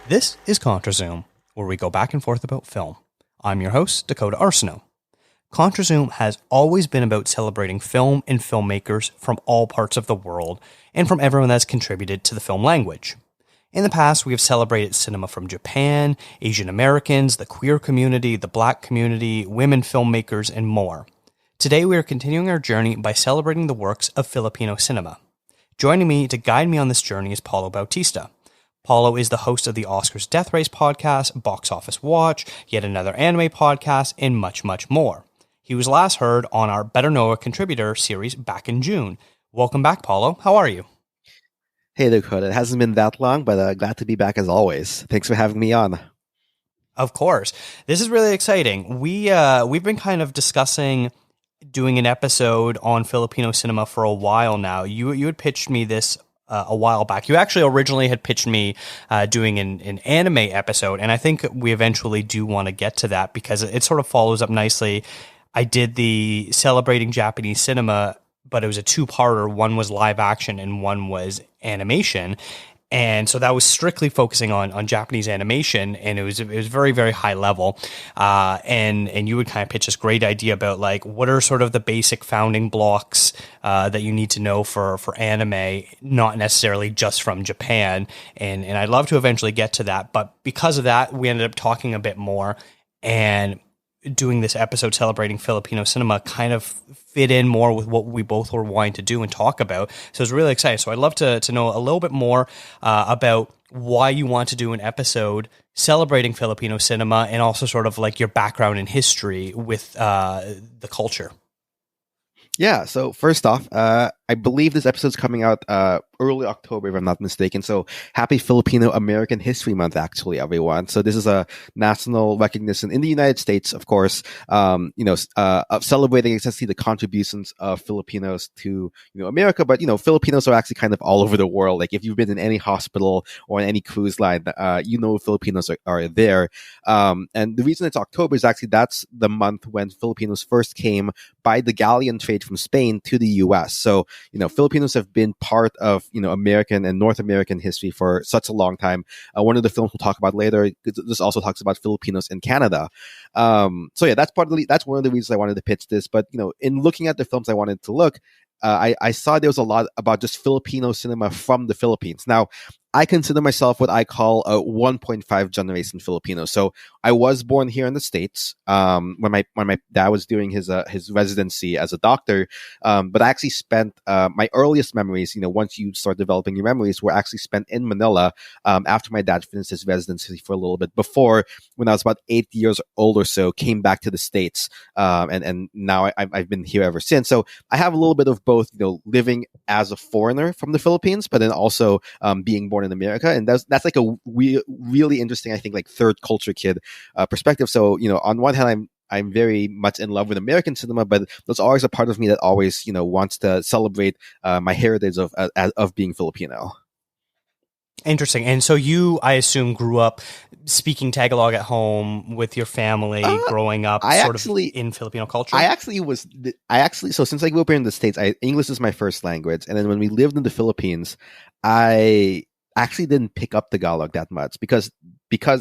This is ContraZoom, where we go back and forth about film. I'm your host, Dakota Arsenault. ContraZoom has always been about celebrating film and filmmakers from all parts of the world and from everyone that's contributed to the film language. In the past, we have celebrated cinema from Japan, Asian Americans, the queer community, the black community, women filmmakers, and more. Today, we are continuing our journey by celebrating the works of Filipino cinema. Joining me to guide me on this journey is Paulo Bautista. Paulo is the host of the Oscars Death Race podcast, Box Office Watch, Yet Another Anime podcast, and much, much more. He was last heard on our Better Know a Contributor series back in June. Welcome back, Paulo. How are you? Hey, Dakota. It hasn't been that long, but glad to be back as always. Thanks for having me on. Of course. This is really exciting. We've been kind of discussing doing an episode on Filipino cinema for a while now. You had pitched me this a while back. You actually originally had pitched me doing an anime episode, and I think we eventually do want to get to that because it sort of follows up nicely. I did the Celebrating Japanese Cinema, but it was a two-parter. One was live action and one was animation. And so that was strictly focusing on Japanese animation, and it was very, very high level. And you would kind of pitch this great idea about like what are sort of the basic founding blocks that you need to know for anime, not necessarily just from Japan. And I'd love to eventually get to that, but because of that, we ended up talking a bit more and doing this episode celebrating Filipino cinema kind of fit in more with what we both were wanting to do and talk about. So it's really exciting. So I'd love to know a little bit more about why you want to do an episode celebrating Filipino cinema and also sort of like your background and history with the culture. Yeah, so first off, I believe this episode's coming out early October, if I'm not mistaken. So happy Filipino American History Month, actually, everyone. So this is a national recognition in the United States, of course, of celebrating essentially the contributions of Filipinos to, America. But, Filipinos are actually kind of all over the world. Like if you've been in any hospital or on any cruise line, Filipinos are there. And the reason it's October is actually that's the month when Filipinos first came by the galleon trade from Spain to the U.S. So, Filipinos have been part of, American and North American history for such a long time. One of the films we'll talk about later, this also talks about Filipinos in Canada. So yeah, that's one of the reasons I wanted to pitch this. But, in looking at the films I wanted to look, I saw there was a lot about just Filipino cinema from the Philippines. Now, I consider myself what I call a 1.5 generation Filipino. So I was born here in the States when my dad was doing his residency as a doctor. But I actually spent my earliest memories, once you start developing your memories, were actually spent in Manila after my dad finished his residency for a little bit before, when I was about 8 years old or so, came back to the States. And now I've been here ever since. So I have a little bit of both, living as a foreigner from the Philippines, but then also being born in America. And that's like a really interesting, I think, like third culture kid perspective. So, on one hand, I'm very much in love with American cinema, but there's always a part of me that always, wants to celebrate my heritage of being Filipino. Interesting. And so you, I assume, grew up speaking Tagalog at home with your family, growing up in Filipino culture? So since I grew up here in the States, English is my first language. And then when we lived in the Philippines, I actually didn't pick up Tagalog that much because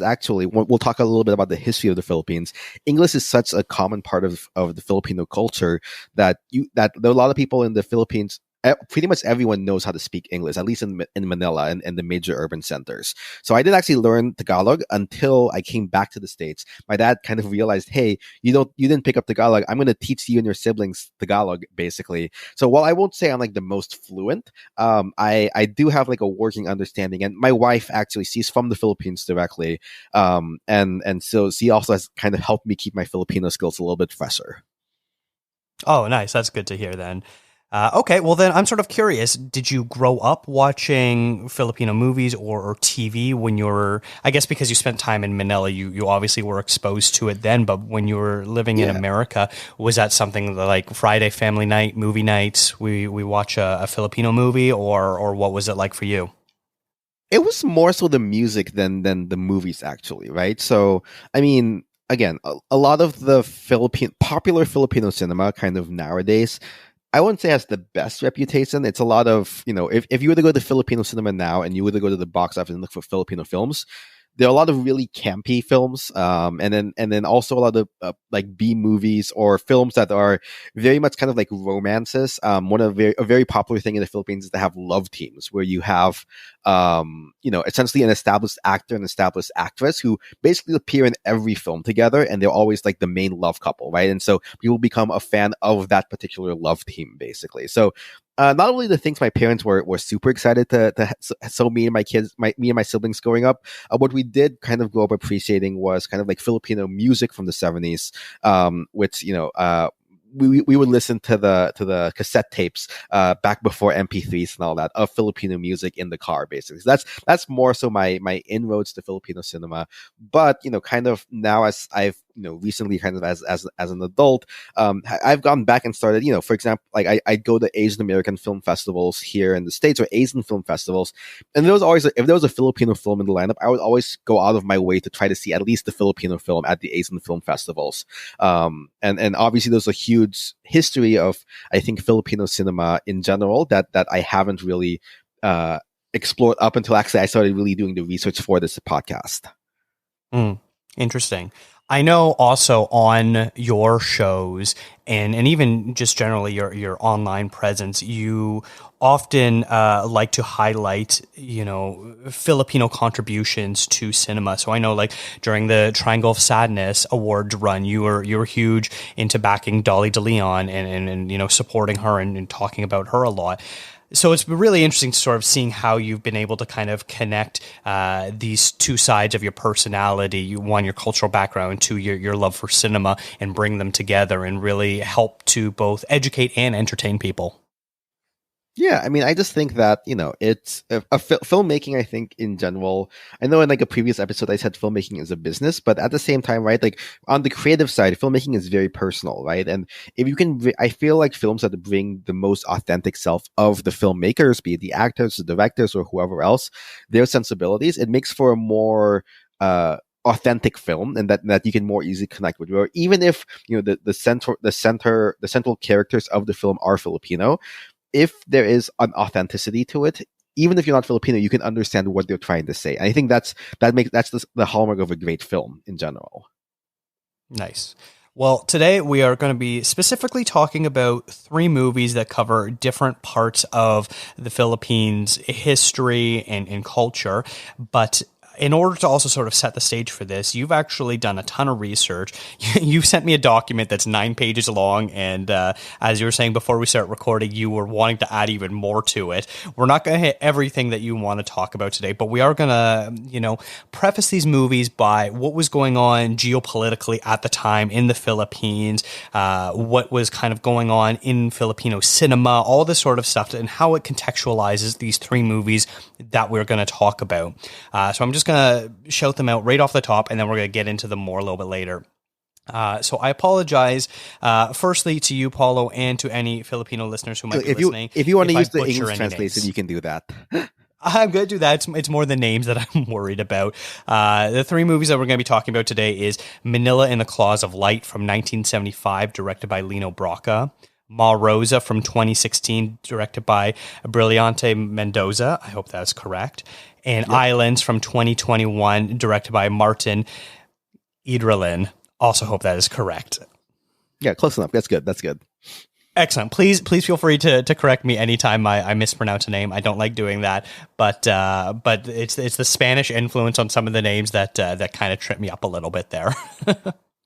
actually, we'll talk a little bit about the history of the Philippines. English is such a common part of the Filipino culture that there are a lot of people in the Philippines. Pretty much everyone knows how to speak English, at least in Manila and the major urban centers. So I didn't actually learn Tagalog until I came back to the States. My dad kind of realized, hey, you didn't pick up Tagalog. I'm going to teach you and your siblings Tagalog, basically. So while I won't say I'm like the most fluent, I do have like a working understanding. And my wife actually, she's from the Philippines directly, and so she also has kind of helped me keep my Filipino skills a little bit fresher. Oh, nice. That's good to hear then. Okay, well then I'm sort of curious, did you grow up watching Filipino movies or TV when you were, I guess because you spent time in Manila, you obviously were exposed to it then, but when you were living in America, was that something like Friday family night, movie nights, we watch a Filipino movie, or what was it like for you? It was more so the music than the movies, actually, right? So, I mean, again, a lot of the popular Filipino cinema kind of nowadays, I wouldn't say has the best reputation. It's a lot of, if you were to go to Filipino cinema now and you were to go to the box office and look for Filipino films, there are a lot of really campy films, and then also a lot of like B movies or films that are very much kind of like romances. A very popular thing in the Philippines is to have love teams where you have essentially an established actor and established actress who basically appear in every film together, and they're always like the main love couple, right? And so people become a fan of that particular love team, basically. So not only the things my parents were super excited to so me and my siblings growing up, what we did kind of grow up appreciating was kind of like Filipino music from the 70s, which we would listen to the cassette tapes back before MP3s and all that of Filipino music in the car, basically. So that's more so my inroads to Filipino cinema. But kind of now, as I've recently kind of as an adult, I've gone back and started, for example, like I go to Asian American film festivals here in the States, or Asian film festivals, and there was always if there was a Filipino film in the lineup, I would always go out of my way to try to see at least the Filipino film at the Asian film festivals. And obviously there's a huge history of, I think, Filipino cinema in general that I haven't really explored up until actually I started really doing the research for this podcast. Interesting. I know also on your shows and even just generally your online presence, you often like to highlight, Filipino contributions to cinema. So I know, like, during the Triangle of Sadness Awards run, you were huge into backing Dolly De Leon and supporting her and talking about her a lot. So it's been really interesting sort of seeing how you've been able to kind of connect these two sides of your personality, one, your cultural background, two, your love for cinema, and bring them together and really help to both educate and entertain people. Yeah, I mean, I just think that, it's filmmaking, I think, in general. I know in like a previous episode I said filmmaking is a business, but at the same time, right, like on the creative side, filmmaking is very personal, right? And if you can, I feel like films that bring the most authentic self of the filmmakers, be it the actors, the directors, or whoever else, their sensibilities, it makes for a more authentic film, and that you can more easily connect with. Or even if the central characters of the film are Filipino, if there is an authenticity to it, even if you're not Filipino, you can understand what they're trying to say. And I think that's the hallmark of a great film in general. Nice. Well, today we are going to be specifically talking about 3 movies that cover different parts of the Philippines' history and culture. But in order to also sort of set the stage for this, you've actually done a ton of research. You've sent me a document that's 9 pages long, and as you were saying before we start recording, you were wanting to add even more to it. We're not going to hit everything that you want to talk about today, but we are going to, preface these movies by what was going on geopolitically at the time in the Philippines, what was kind of going on in Filipino cinema, all this sort of stuff, and how it contextualizes these 3 movies that we're going to talk about. So I'm just going to shout them out right off the top, and then we're going to get into them more a little bit later. So I apologize, firstly, to you, Paulo, and to any Filipino listeners who might be listening. If you want to use the English translation, you can do that. I'm going to do that. It's more the names that I'm worried about. The 3 movies that we're going to be talking about today is Manilla in the Claws of Light from 1975, directed by Lino Brocka. Ma Rosa from 2016, directed by Brillante Mendoza. I hope that's correct. And yep. Islands from 2021, directed by Martin Idralin. Also hope that is correct. Yeah, close enough. That's good. Excellent. Please feel free to correct me anytime I mispronounce a name. I don't like doing that, but it's the Spanish influence on some of the names that kind of tripped me up a little bit there.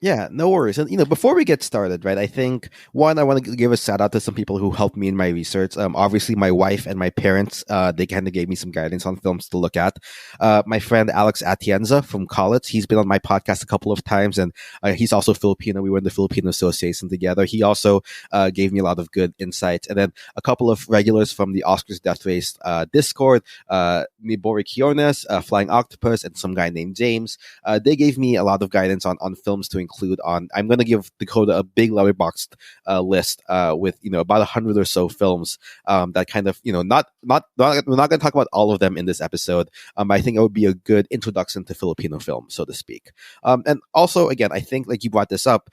Yeah, no worries. And, before we get started, right, I think, one, I want to give a shout out to some people who helped me in my research. Obviously, my wife and my parents, they kind of gave me some guidance on films to look at. My friend Alex Atienza from college, he's been on my podcast a couple of times, and he's also Filipino. We were in the Filipino Association together. He also gave me a lot of good insights. And then a couple of regulars from the Oscars Death Race Discord, Nibori Quiones, Flying Octopus, and some guy named James. They gave me a lot of guidance on films to include on. I'm going to give Dakota a big letterboxed list with about 100 or so films that kind of not we're not going to talk about all of them in this episode. I think it would be a good introduction to Filipino film, so to speak. And also, again, I think, like you brought this up,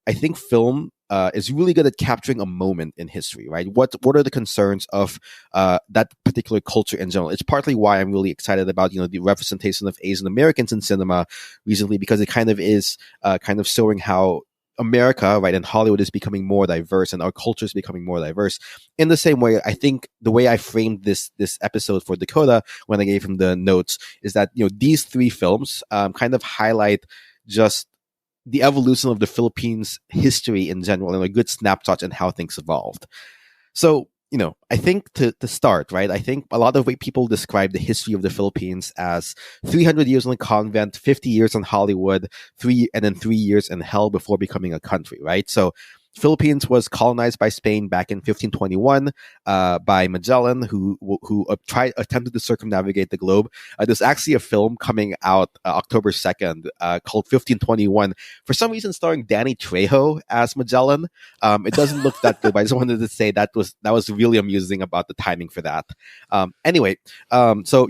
I think film is really good at capturing a moment in history, right? What are the concerns of that particular culture in general? It's partly why I'm really excited about the representation of Asian Americans in cinema recently, because it kind of is kind of showing how America, right, and Hollywood is becoming more diverse, and our culture is becoming more diverse. In the same way, I think the way I framed this episode for Dakota when I gave him the notes is that these three films kind of highlight just the evolution of the Philippines history in general, and a good snapshot and how things evolved. So, I think to start, right, I think a lot of way people describe the history of the Philippines as 300 years in a convent, 50 years in Hollywood, 3 years in hell before becoming a country, right? So, Philippines was colonized by Spain back in 1521 by Magellan, who attempted to circumnavigate the globe. There's actually a film coming out October 2nd called 1521. For some reason, starring Danny Trejo as Magellan. It doesn't look that good, but I just wanted to say that was really amusing about the timing for that. Anyway, so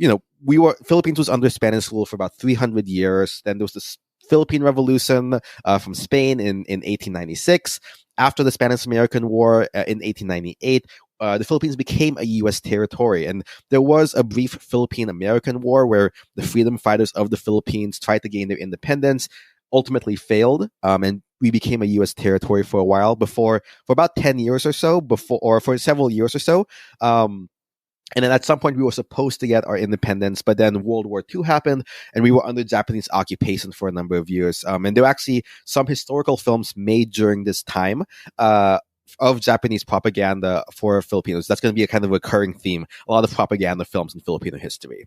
Philippines was under Spanish rule for about 300 years. Then there was this Philippine Revolution from Spain in 1896. After the Spanish-American War in 1898, the Philippines became a U.S. territory, and there was a brief Philippine-American War where the freedom fighters of the Philippines tried to gain their independence, ultimately failed, and we became a U.S. territory for a while for about 10 years or so, or for several years or so. And then at some point, we were supposed to get our independence, but then World War II happened, and we were under Japanese occupation for a number of years. And there were actually some historical films made during this time of Japanese propaganda for Filipinos. That's going to be a kind of recurring theme, a lot of propaganda films in Filipino history.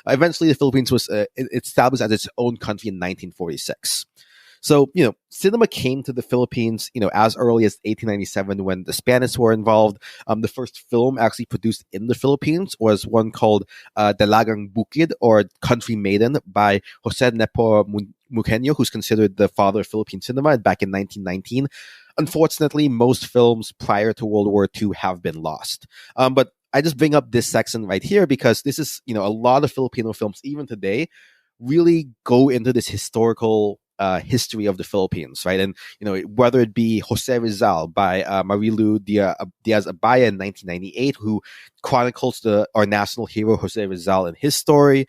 Eventually, the Philippines was established as its own country in 1946. So, cinema came to the Philippines, as early as 1897 when the Spanish were involved. The first film actually produced in the Philippines was one called Dalagang Bukid, or Country Maiden, by Jose Nepo Muqueño, who's considered the father of Philippine cinema back in 1919. Unfortunately, most films prior to World War II have been lost. But I just bring up this section right here because this is, a lot of Filipino films, even today, really go into this historical history of the Philippines, right? And whether it be Jose Rizal by Marilu Diaz-Abaya in 1998, who chronicles our national hero Jose Rizal and his story,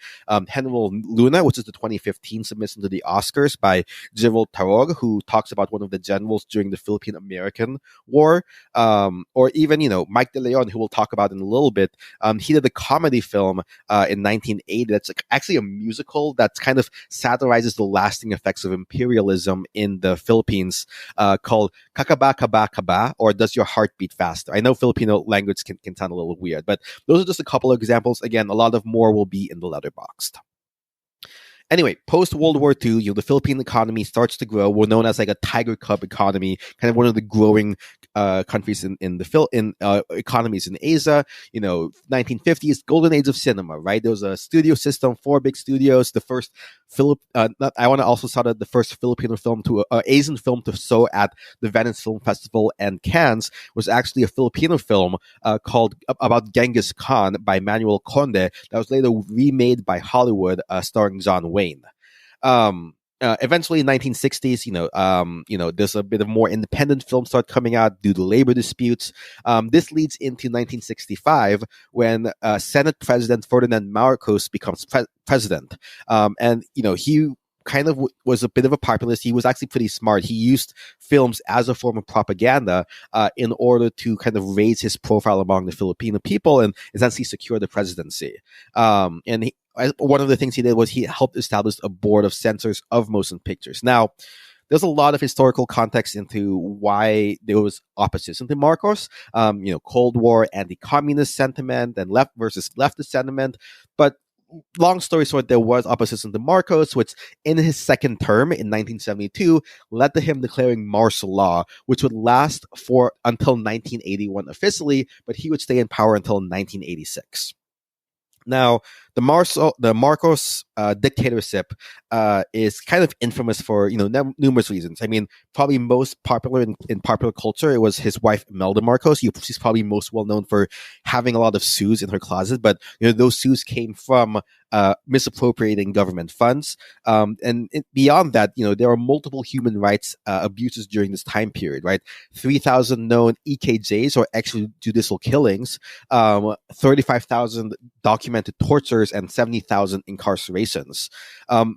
General Luna, which is the 2015 submission to the Oscars by Jewel Tarog, who talks about one of the generals during the Philippine American War, or even Mike De Leon, who we'll talk about in a little bit. He did a comedy film in 1980 that's actually a musical that kind of satirizes the lasting effects of imperialism in the Philippines, called Kakaba Kaba Kaba, or Does Your Heart Beat Faster? I know Filipino language can sound a little weird, but those are just a couple of examples. Again, a lot of more will be in the letterboxd. Anyway, post World War II, the Philippine economy starts to grow. We're known as like a tiger cub economy, kind of one of the growing countries in economies in Asia. 1950s, golden age of cinema, right? There was a studio system, 4 big studios. The first I want to also shout out the first Filipino film Asian film to show at the Venice Film Festival and Cannes was actually a Filipino film called about Genghis Khan by Manuel Conde that was later remade by Hollywood, starring John Wayne. Eventually, in 1960s, there's a bit of more independent films start coming out due to labor disputes. This leads into 1965 when Senate President Ferdinand Marcos becomes president, and he kind of was a bit of a populist. He was actually pretty smart. He used films as a form of propaganda in order to kind of raise his profile among the Filipino people and essentially secure the presidency. One of the things he did was he helped establish a board of censors of motion pictures. Now, there's a lot of historical context into why there was opposition to Marcos. Cold War, anti-communist sentiment, and left versus leftist sentiment. But long story short, there was opposition to Marcos, which in his second term in 1972 led to him declaring martial law, which would last until 1981 officially, but he would stay in power until 1986. Now, the Marcos dictatorship is kind of infamous for numerous reasons. I mean, probably most popular in popular culture, it was his wife Imelda Marcos. She's probably most well known for having a lot of suits in her closet, but those suits came from misappropriating government funds. Beyond that, there are multiple human rights abuses during this time period, right? 3,000 known EKJs, or extrajudicial killings, 35,000 documented tortures, and 70,000 incarcerations.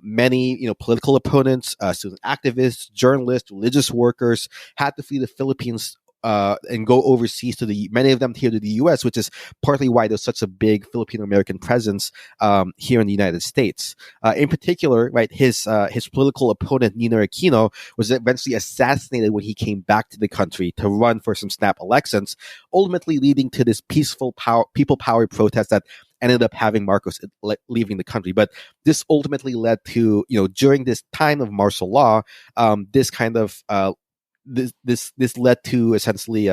Many, political opponents, student activists, journalists, religious workers had to flee the Philippines and go overseas many of them here to the U.S., which is partly why there's such a big Filipino American presence here in the United States. In particular, right, his political opponent Ninoy Aquino was eventually assassinated when he came back to the country to run for some snap elections, ultimately leading to this peaceful people power protest that ended up having Marcos leaving the country. But this ultimately led to, during this time of martial law, this kind of this led to essentially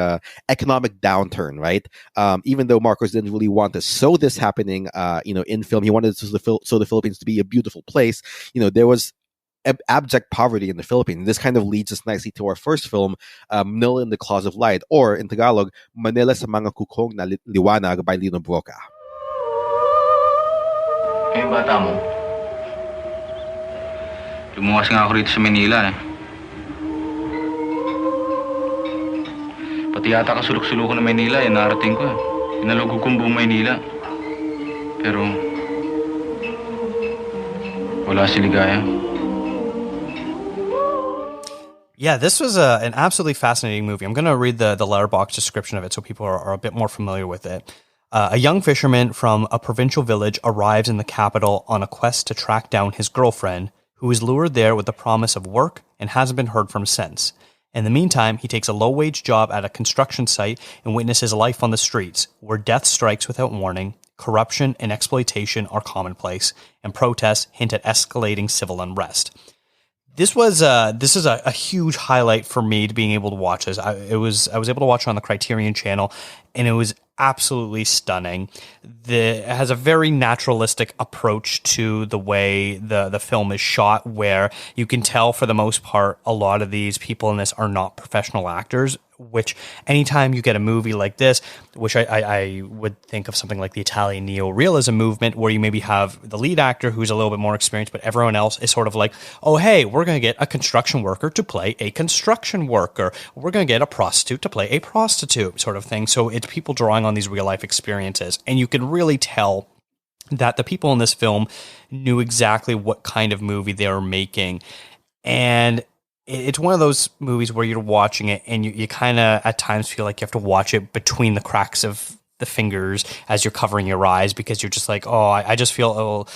economic downturn, right? Even though Marcos didn't really want to show this happening, in film, he wanted the Philippines to be a beautiful place. There was abject poverty in the Philippines. This kind of leads us nicely to our first film, Manila in the Claws of Light, or in Tagalog, Manila sa mga kukong na liwanag by Lino Broca. Eh, bata mo. Lumuwas nga ako rito sa Manila eh. Pati yata kasulok-sulok ng Manila, narating ko eh. Pinalugog kong buong Manila. Pero, wala si Ligaya. Yeah, this was an absolutely fascinating movie. I'm going to read the letterbox description of it so people are a bit more familiar with it. A young fisherman from a provincial village arrives in the capital on a quest to track down his girlfriend, who is lured there with the promise of work and hasn't been heard from since. In the meantime, he takes a low-wage job at a construction site and witnesses life on the streets, where death strikes without warning, corruption and exploitation are commonplace, and protests hint at escalating civil unrest. This is a huge highlight for me to being able to watch this. I was able to watch it on the Criterion channel, and it was absolutely stunning. It has a very naturalistic approach to the way the film is shot, where you can tell for the most part a lot of these people in this are not professional actors, which anytime you get a movie like this, which I would think of something like the Italian neo-realism movement, where you maybe have the lead actor who's a little bit more experienced, but everyone else is sort of like, oh, hey, we're going to get a construction worker to play a construction worker. We're going to get a prostitute to play a prostitute, sort of thing. So it's people drawing on these real-life experiences. And you can really tell that the people in this film knew exactly what kind of movie they were making. And it's one of those movies where you're watching it and you kind of at times feel like you have to watch it between the cracks of the fingers as you're covering your eyes, because you're just like, oh, I just feel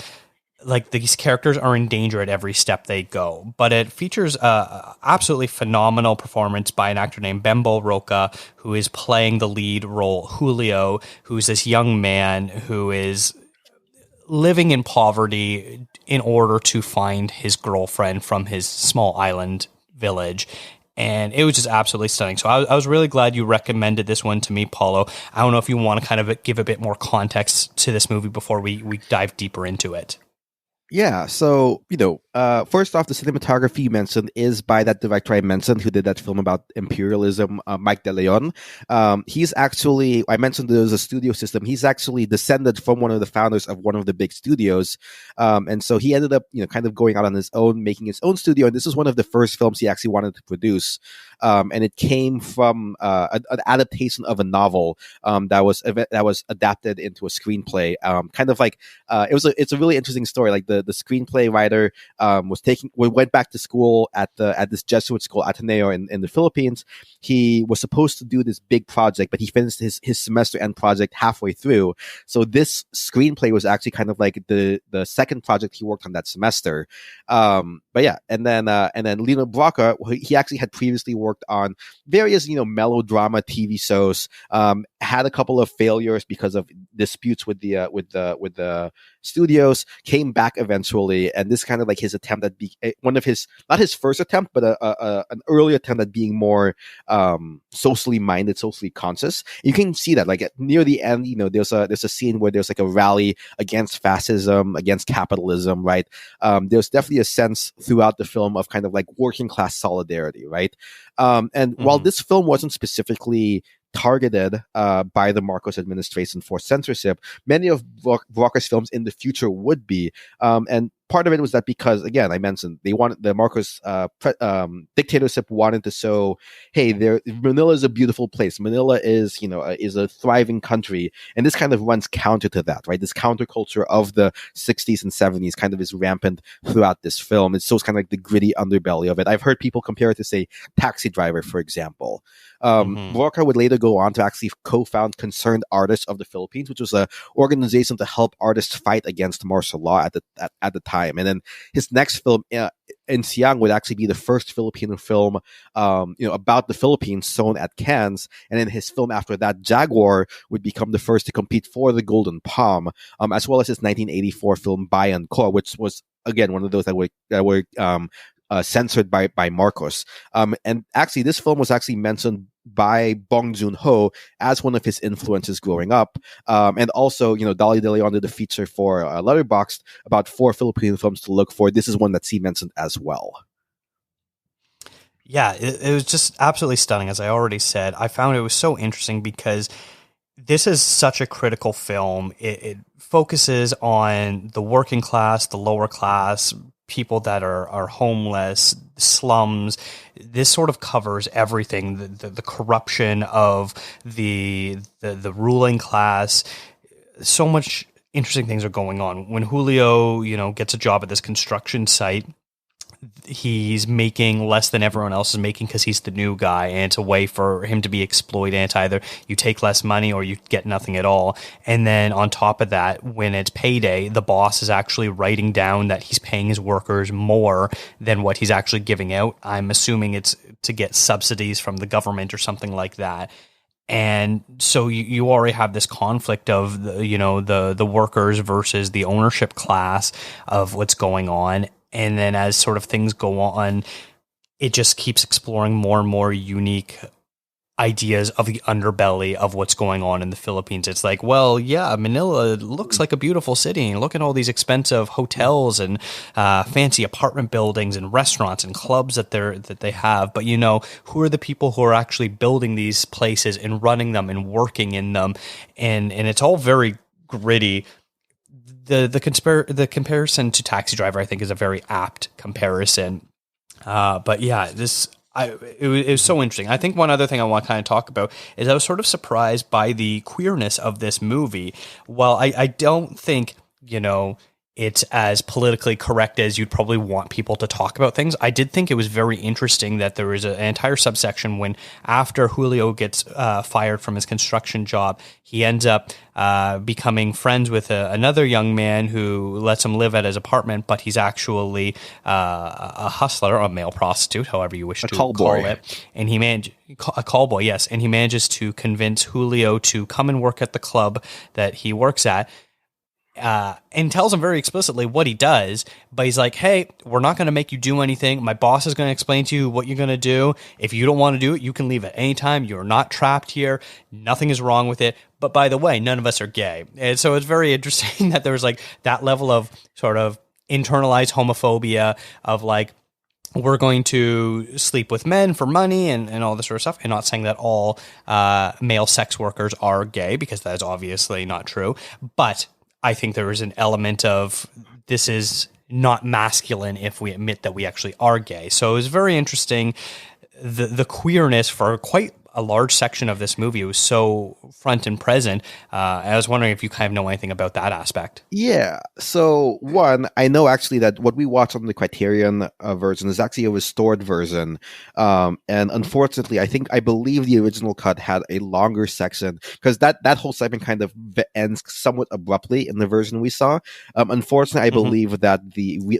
like these characters are in danger at every step they go. But it features a absolutely phenomenal performance by an actor named Bembo Roca, who is playing the lead role, Julio, who's this young man who is living in poverty in order to find his girlfriend from his small island village. And it was just absolutely stunning. So I was really glad you recommended this one to me, Paulo. I don't know if you want to kind of give a bit more context to this movie before we dive deeper into it. Yeah, so, first off, the cinematography you mentioned is by that director I mentioned who did that film about imperialism, Mike De Leon. He's actually, I mentioned there was a studio system. He's actually descended from one of the founders of one of the big studios. And so he ended up, kind of going out on his own, making his own studio. And this is one of the first films he actually wanted to produce. And it came from an adaptation of a novel that was adapted into a screenplay. Kind of like it's a really interesting story. Like the screenplay writer went back to school at this Jesuit school, Ateneo in the Philippines. He was supposed to do this big project, but he finished his semester end project halfway through. So this screenplay was actually kind of like the second project he worked on that semester. But yeah, and then Lino Broca, he actually had previously worked worked on various, melodrama TV shows. Had a couple of failures because of disputes with the studios. Came back eventually, and this kind of like his attempt at one of his, not his first attempt, but an early attempt at being more socially minded, socially conscious. You can see that like near the end, there's a scene where there's like a rally against fascism, against capitalism, right? There's definitely a sense throughout the film of kind of like working class solidarity, right? And while this film wasn't specifically targeted by the Marcos administration for censorship, many of Walker's films in the future would be. And part of it was that because, again, I mentioned they wanted the Marcos dictatorship wanted to show, hey, Manila is a beautiful place. Manila is, is a thriving country, and this kind of runs counter to that, right? This counterculture of the 60s and 70s kind of is rampant throughout this film. It shows kind of like the gritty underbelly of it. I've heard people compare it to, say, Taxi Driver, for example. Walker would later go on to actually co-found Concerned Artists of the Philippines, which was an organization to help artists fight against martial law at the time. And then his next film, in Siang, would actually be the first Filipino film, about the Philippines shown at Cannes. And then his film after that, Jaguar, would become the first to compete for the Golden Palm, as well as his 1984 film Bayan Ko, which was again one of those that were censored by Marcos. And actually, this film was actually mentioned by Bong Joon-ho as one of his influences growing up. And also, Dolly De Leon did a feature for Letterboxd about 4 Filipino films to look for. This is one that he mentioned as well. Yeah, it was just absolutely stunning. As I already said, I found it was so interesting because this is such a critical film. It focuses on the working class, the lower class, people that are homeless, slums. This sort of covers everything, the corruption of the ruling class. So much interesting things are going on. When Julio, gets a job at this construction site, he's making less than everyone else is making because he's the new guy, and it's a way for him to be exploited. It's either you take less money or you get nothing at all. And then on top of that, when it's payday, the boss is actually writing down that he's paying his workers more than what he's actually giving out. I'm assuming it's to get subsidies from the government or something like that. And so you already have this conflict of the workers versus the ownership class of what's going on. And then as sort of things go on, it just keeps exploring more and more unique ideas of the underbelly of what's going on in the Philippines. It's like, well, yeah, Manila looks like a beautiful city. And look at all these expensive hotels and fancy apartment buildings and restaurants and clubs that they have. But, who are the people who are actually building these places and running them and working in them? And it's all very gritty. The comparison to Taxi Driver, I think, is a very apt comparison. But yeah, it was so interesting. I think one other thing I want to kind of talk about is I was sort of surprised by the queerness of this movie. While I don't think, it's as politically correct as you'd probably want people to talk about things, I did think it was very interesting that there was an entire subsection when after Julio gets fired from his construction job, he ends up becoming friends with another young man who lets him live at his apartment, but he's actually a hustler, a male prostitute, however you wish to call it. And a call boy, yes. And he manages to convince Julio to come and work at the club that he works at. And tells him very explicitly what he does, but he's like, hey, we're not going to make you do anything. My boss is going to explain to you what you're going to do. If you don't want to do it, you can leave at any time. You're not trapped here. Nothing is wrong with it. But by the way, none of us are gay. And so it's very interesting that there was like that level of sort of internalized homophobia of like, we're going to sleep with men for money and all this sort of stuff. And not saying that all male sex workers are gay, because that is obviously not true. But I think there is an element of this is not masculine if we admit that we actually are gay. So it was very interesting. The queerness for quite a large section of this movie was so front and present. I was wondering if you kind of know anything about that aspect. Yeah. So one, I know actually that what we watched on the Criterion version is actually a restored version. And unfortunately, I believe the original cut had a longer section because that whole segment kind of ends somewhat abruptly in the version we saw. Unfortunately, I believe that the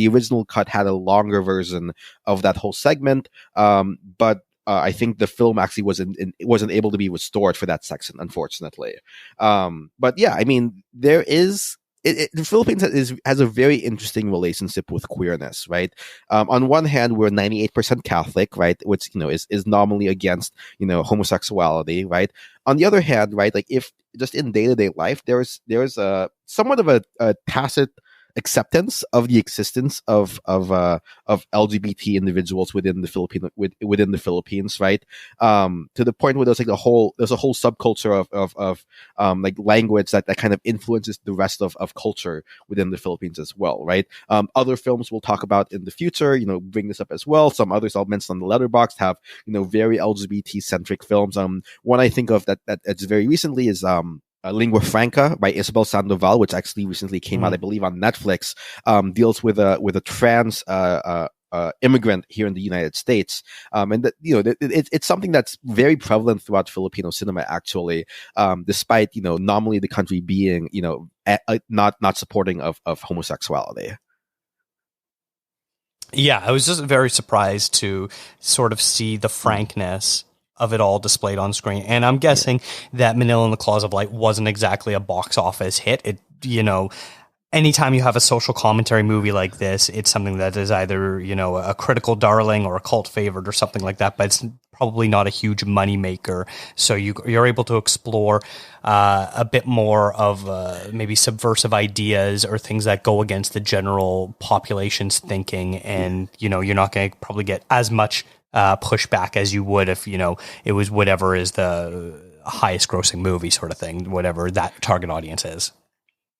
original cut had a longer version of that whole segment. But I think the film actually wasn't able to be restored for that section, unfortunately. But yeah, I mean, there is. The Philippines has a very interesting relationship with queerness, right? On one hand, we're 98% Catholic, right, which is normally against homosexuality, right? On the other hand, right, like if just in day to day life, there's a somewhat of a tacit acceptance of the existence of LGBT individuals within the within the Philippines, right? To the point where there's a whole subculture of like language that kind of influences the rest of culture within the Philippines as well, right? Other films we'll talk about in the future, bring this up as well. Some others I'll mention on the Letterboxd have very LGBT centric films. One I think of that's very recently is Lingua Franca by Isabel Sandoval, which actually recently came out, I believe, on Netflix. Deals with a trans immigrant here in the United States, and that it's something that's very prevalent throughout Filipino cinema, actually, despite nominally the country being not supporting of homosexuality. Yeah, I was just very surprised to sort of see the frankness of it all displayed on screen. And I'm guessing that Manila and the Claws of Light wasn't exactly a box office hit. It, anytime you have a social commentary movie like this, it's something that is either, a critical darling or a cult favorite or something like that, but it's probably not a huge money maker. So you're able to explore a bit more of maybe subversive ideas or things that go against the general population's thinking. And, you're not going to probably get as much pushback as you would if, it was whatever is the highest grossing movie sort of thing, whatever that target audience is.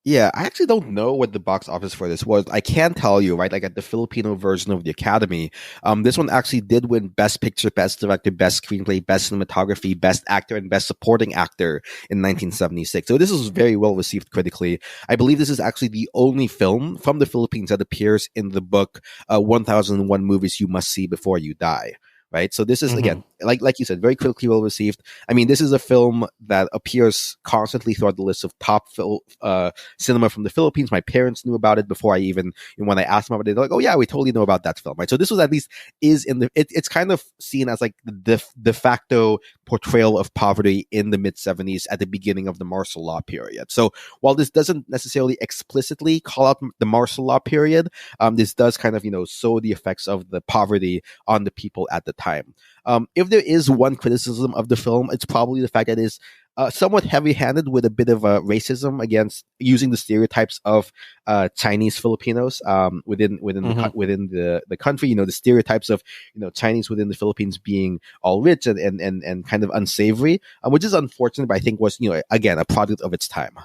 Yeah, I actually don't know what the box office for this was. I can tell you, right, like at the Filipino version of the Academy, this one actually did win Best Picture, Best Director, Best Screenplay, Best Cinematography, Best Actor, and Best Supporting Actor in 1976. So this was very well received critically. I believe this is actually the only film from the Philippines that appears in the book 1001 Movies You Must See Before You Die. Right. So this is, again, like you said, very critically well received. I mean, this is a film that appears constantly throughout the list of top cinema from the Philippines. My parents knew about it before when I asked them about it, they're like, oh yeah, we totally know about that film. Right. So this was at least it's kind of seen as like the de facto portrayal of poverty in the mid 70s at the beginning of the martial law period. So while this doesn't necessarily explicitly call out the martial law period, this does kind of, show the effects of the poverty on the people at the time. If there is one criticism of the film, it's probably the fact that it's somewhat heavy-handed with a bit of racism against using the stereotypes of Chinese Filipinos within the country. The stereotypes of Chinese within the Philippines being all rich and kind of unsavory, which is unfortunate, but I think was again a product of its time.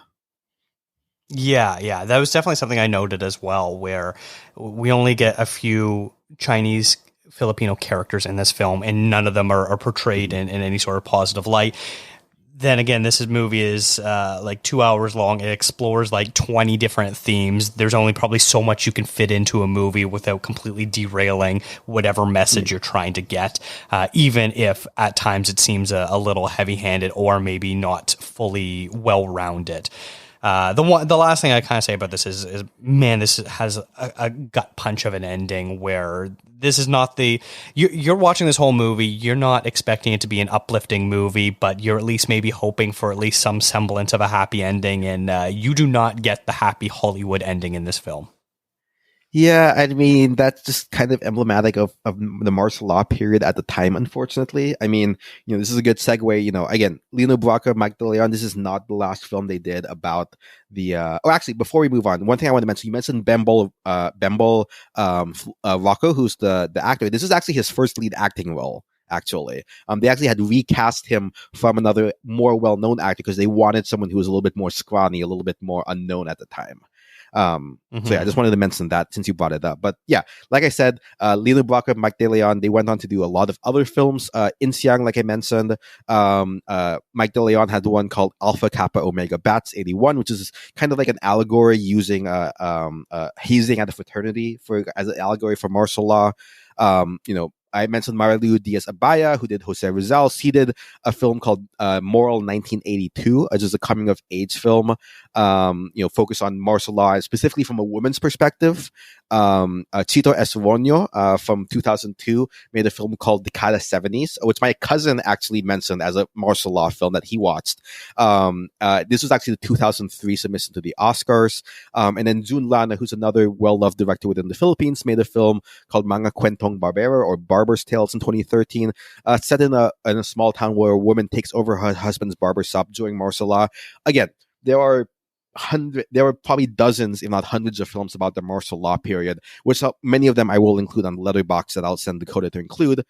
Yeah, that was definitely something I noted as well, where we only get a few Chinese Filipino characters in this film, and none of them are portrayed in any sort of positive light. Then again, this movie is like 2 hours long. It explores like 20 different themes. There's only probably so much you can fit into a movie without completely derailing whatever message you're trying to get, even if at times it seems a little heavy-handed or maybe not fully well-rounded. The last thing I kind of say about this is man, this has a gut punch of an ending where this is not you're watching this whole movie, you're not expecting it to be an uplifting movie, but you're at least maybe hoping for at least some semblance of a happy ending, and you do not get the happy Hollywood ending in this film. Yeah, I mean, that's just kind of emblematic of the martial law period at the time, unfortunately. I mean, this is a good segue. Again, Lino Brocka, Mike De Leon, this is not the last film they did about the... actually, before we move on, one thing I want to mention, you mentioned Bembol Rocco, who's the actor. This is actually his first lead acting role. Actually, they actually had recast him from another more well-known actor because they wanted someone who was a little bit more scrawny, a little bit more unknown at the time. So yeah, I just wanted to mention that since you brought it up. But yeah, like I said, Lino Brocka, Mike De Leon, they went on to do a lot of other films. Insiang, like I mentioned, Mike De Leon had one called Alpha Kappa Omega Bats 81, which is kind of like an allegory using hazing at a fraternity as an allegory for martial law. I mentioned Marilu Diaz-Abaya, who did Jose Rizal. He did a film called Moral 1982, which is a coming of age film, focused on martial law, specifically from a woman's perspective. Chito Esronio from 2002 made a film called Decada 70s, which my cousin actually mentioned as a martial law film that he watched. This was actually the 2003 submission to the Oscars. And then Jun Lana, who's another well-loved director within the Philippines, made a film called Mga Kwentong Barbero, or Barber's Tales, in 2013, set in a small town where a woman takes over her husband's barber shop during martial law. Again, there are probably dozens, if not hundreds, of films about the martial law period, which many of them I will include on the letterbox that I'll send Dakota to include.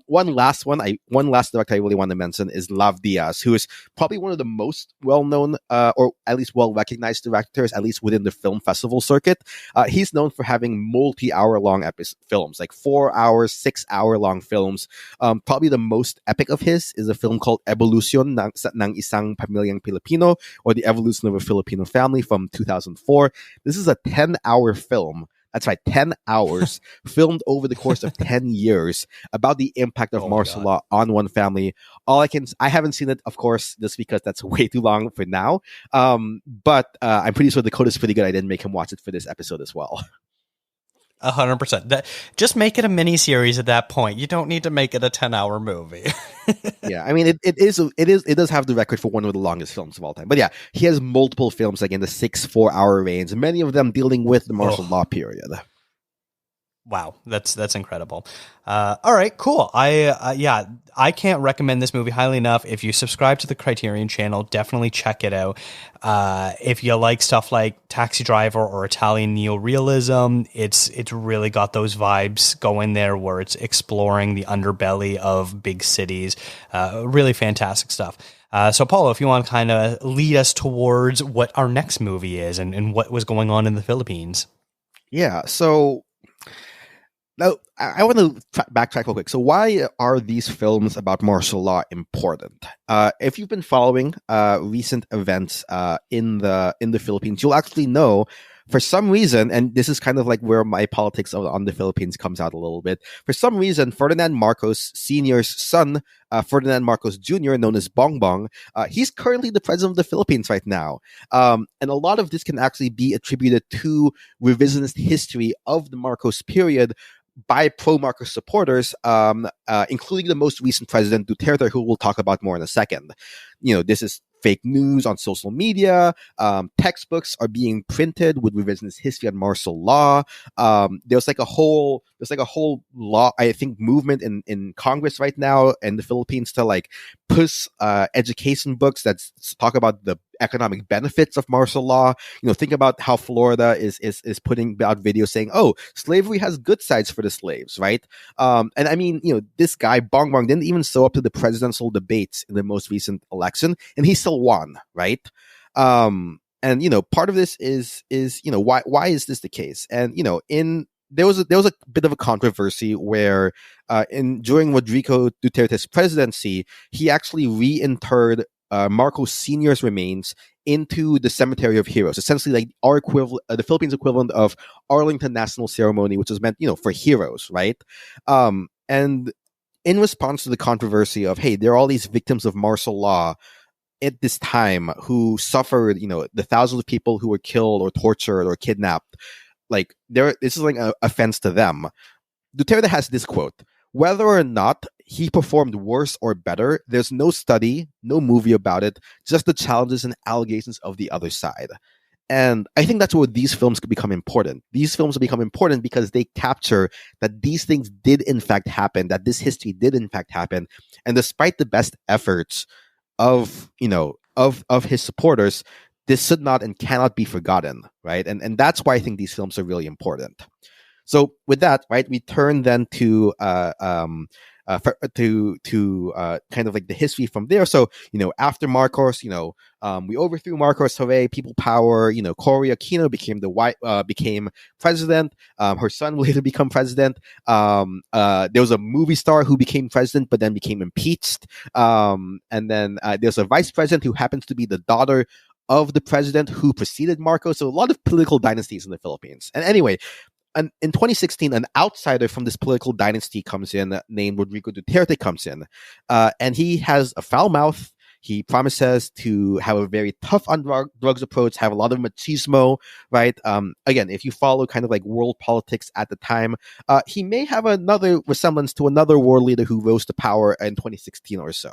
One last director I really want to mention is Lav Diaz, who is probably one of the most well-known, or at least well-recognized directors, at least within the film festival circuit. He's known for having multi-hour-long films, like 4 hours, 6 hour long films. Probably the most epic of his is a film called Evolution ng Isang Pamilyang Pilipino, or The Evolution of a Filipino Family, from 2004. This is a 10-hour film. That's right, 10 hours filmed over the course of 10 years about the impact of martial law on one family. I haven't seen it, of course, just because that's way too long for now. But I'm pretty sure Dakota's pretty good. I didn't make him watch it for this episode as well. 100%. Just make it a mini series at that point. You don't need to make it a 10-hour movie. Yeah, I mean, it does have the record for one of the longest films of all time. But yeah, he has multiple films like in the 4-hour range, many of them dealing with the martial law period. Wow, that's incredible. All right, cool. I can't recommend this movie highly enough. If you subscribe to the Criterion channel, definitely check it out. If you like stuff like Taxi Driver or Italian neorealism, it's really got those vibes going there, where it's exploring the underbelly of big cities. Really fantastic stuff. So, Paulo, if you want to kind of lead us towards what our next movie is and what was going on in the Philippines. Yeah, so now, I want to backtrack real quick. So why are these films about martial law important? If you've been following recent events in the Philippines, you'll actually know, for some reason, and this is kind of like where my politics on the Philippines comes out a little bit. For some reason, Ferdinand Marcos Sr.'s son, Ferdinand Marcos Jr., known as Bongbong, he's currently the president of the Philippines right now. And a lot of this can actually be attributed to revisionist history of the Marcos period by pro-Marcos supporters, including the most recent president, Duterte, who we'll talk about more in a second. This is fake news on social media. Textbooks are being printed with revisionist history and martial law. There's like a whole law, I think, movement in Congress right now in the Philippines to like push education books that talk about the economic benefits of martial law. Think about how Florida is putting out videos saying, "Oh, slavery has good sides for the slaves," right? And I mean, this guy Bongbong didn't even show up to the presidential debates in the most recent election, and he still won, right? And part of this is why is this the case? And there was a bit of a controversy where during Rodrigo Duterte's presidency, he actually reinterred Marcos Sr.'s remains into the Cemetery of Heroes, essentially like our the Philippines equivalent of Arlington National Ceremony, which is meant for heroes, right? And in response to the controversy of, hey, there are all these victims of martial law at this time who suffered, the thousands of people who were killed or tortured or kidnapped, like this is like an offense to them. Duterte has this quote: "Whether or not he performed worse or better, there's no study, no movie about it, just the challenges and allegations of the other side." And I think that's where these films could become important. These films become important because they capture that these things did in fact happen, that this history did in fact happen. And despite the best efforts of his supporters, this should not and cannot be forgotten, right? And that's why I think these films are really important. So with that, right, we turn then to kind of like the history from there. So after Marcos, we overthrew Marcos. Hooray! People power. Cory Aquino became president. Her son will later become president. There was a movie star who became president, but then became impeached. And then there's a vice president who happens to be the daughter of the president who preceded Marcos. So a lot of political dynasties in the Philippines. And anyway, in 2016, an outsider from this political dynasty comes in named Rodrigo Duterte comes in, and he has a foul mouth. He promises to have a very tough on drugs approach, have a lot of machismo, right? Again, if you follow kind of like world politics at the time, he may have another resemblance to another world leader who rose to power in 2016 or so.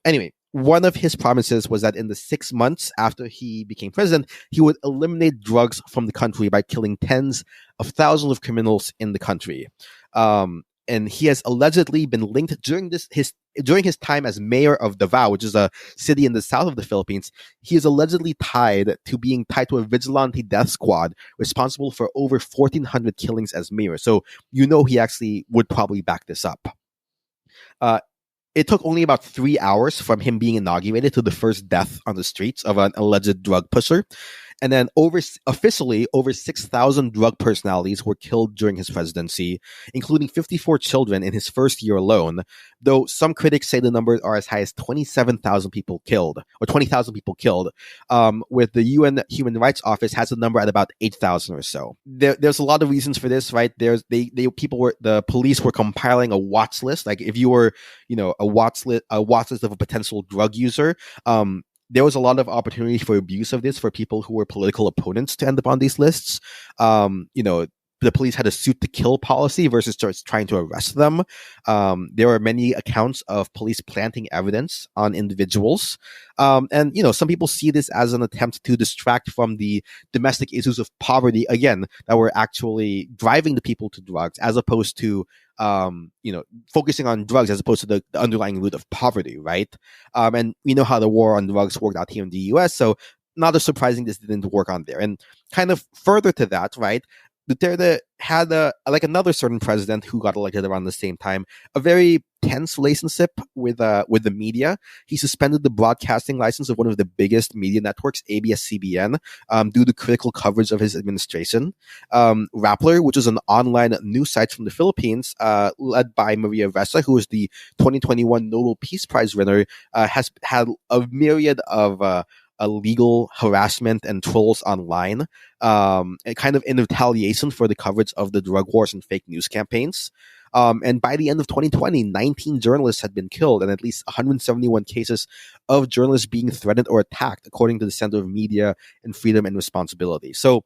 Anyway, one of his promises was that in the 6 months after he became president, he would eliminate drugs from the country by killing tens of thousands of criminals in the country. And he has allegedly been linked during his time as mayor of Davao, which is a city in the south of the Philippines. He is allegedly being tied to a vigilante death squad responsible for over 1,400 killings as mayor. So he actually would probably back this up. It took only about 3 hours from him being inaugurated to the first death on the streets of an alleged drug pusher. And then officially, over 6,000 drug personalities were killed during his presidency, including 54 children in his first year alone, though some critics say the numbers are as high as 27,000 people killed, or 20,000 people killed, with the UN Human Rights Office has a number at about 8,000 or so. There's a lot of reasons for this, right? The police were compiling a watch list. Like if you were, a watch list of a potential drug user, there was a lot of opportunity for abuse of this for people who were political opponents to end up on these lists. The police had a suit to kill policy versus just trying to arrest them. There were many accounts of police planting evidence on individuals. And some people see this as an attempt to distract from the domestic issues of poverty, again, that were actually driving the people to drugs, as opposed to focusing on drugs as opposed to the underlying root of poverty, right? And we know how the war on drugs worked out here in the US, so not as surprising this didn't work on there. And kind of further to that, right? Duterte had another certain president who got elected around the same time, a very tense relationship with the media. He suspended the broadcasting license of one of the biggest media networks, ABS-CBN, due to critical coverage of his administration. Rappler, which is an online news site from the Philippines, led by Maria Ressa, who is the 2021 Nobel Peace Prize winner, has had a myriad of illegal harassment and trolls online, kind of in retaliation for the coverage of the drug wars and fake news campaigns. And by the end of 2020, 19 journalists had been killed and at least 171 cases of journalists being threatened or attacked, according to the Center of Media and Freedom and Responsibility. So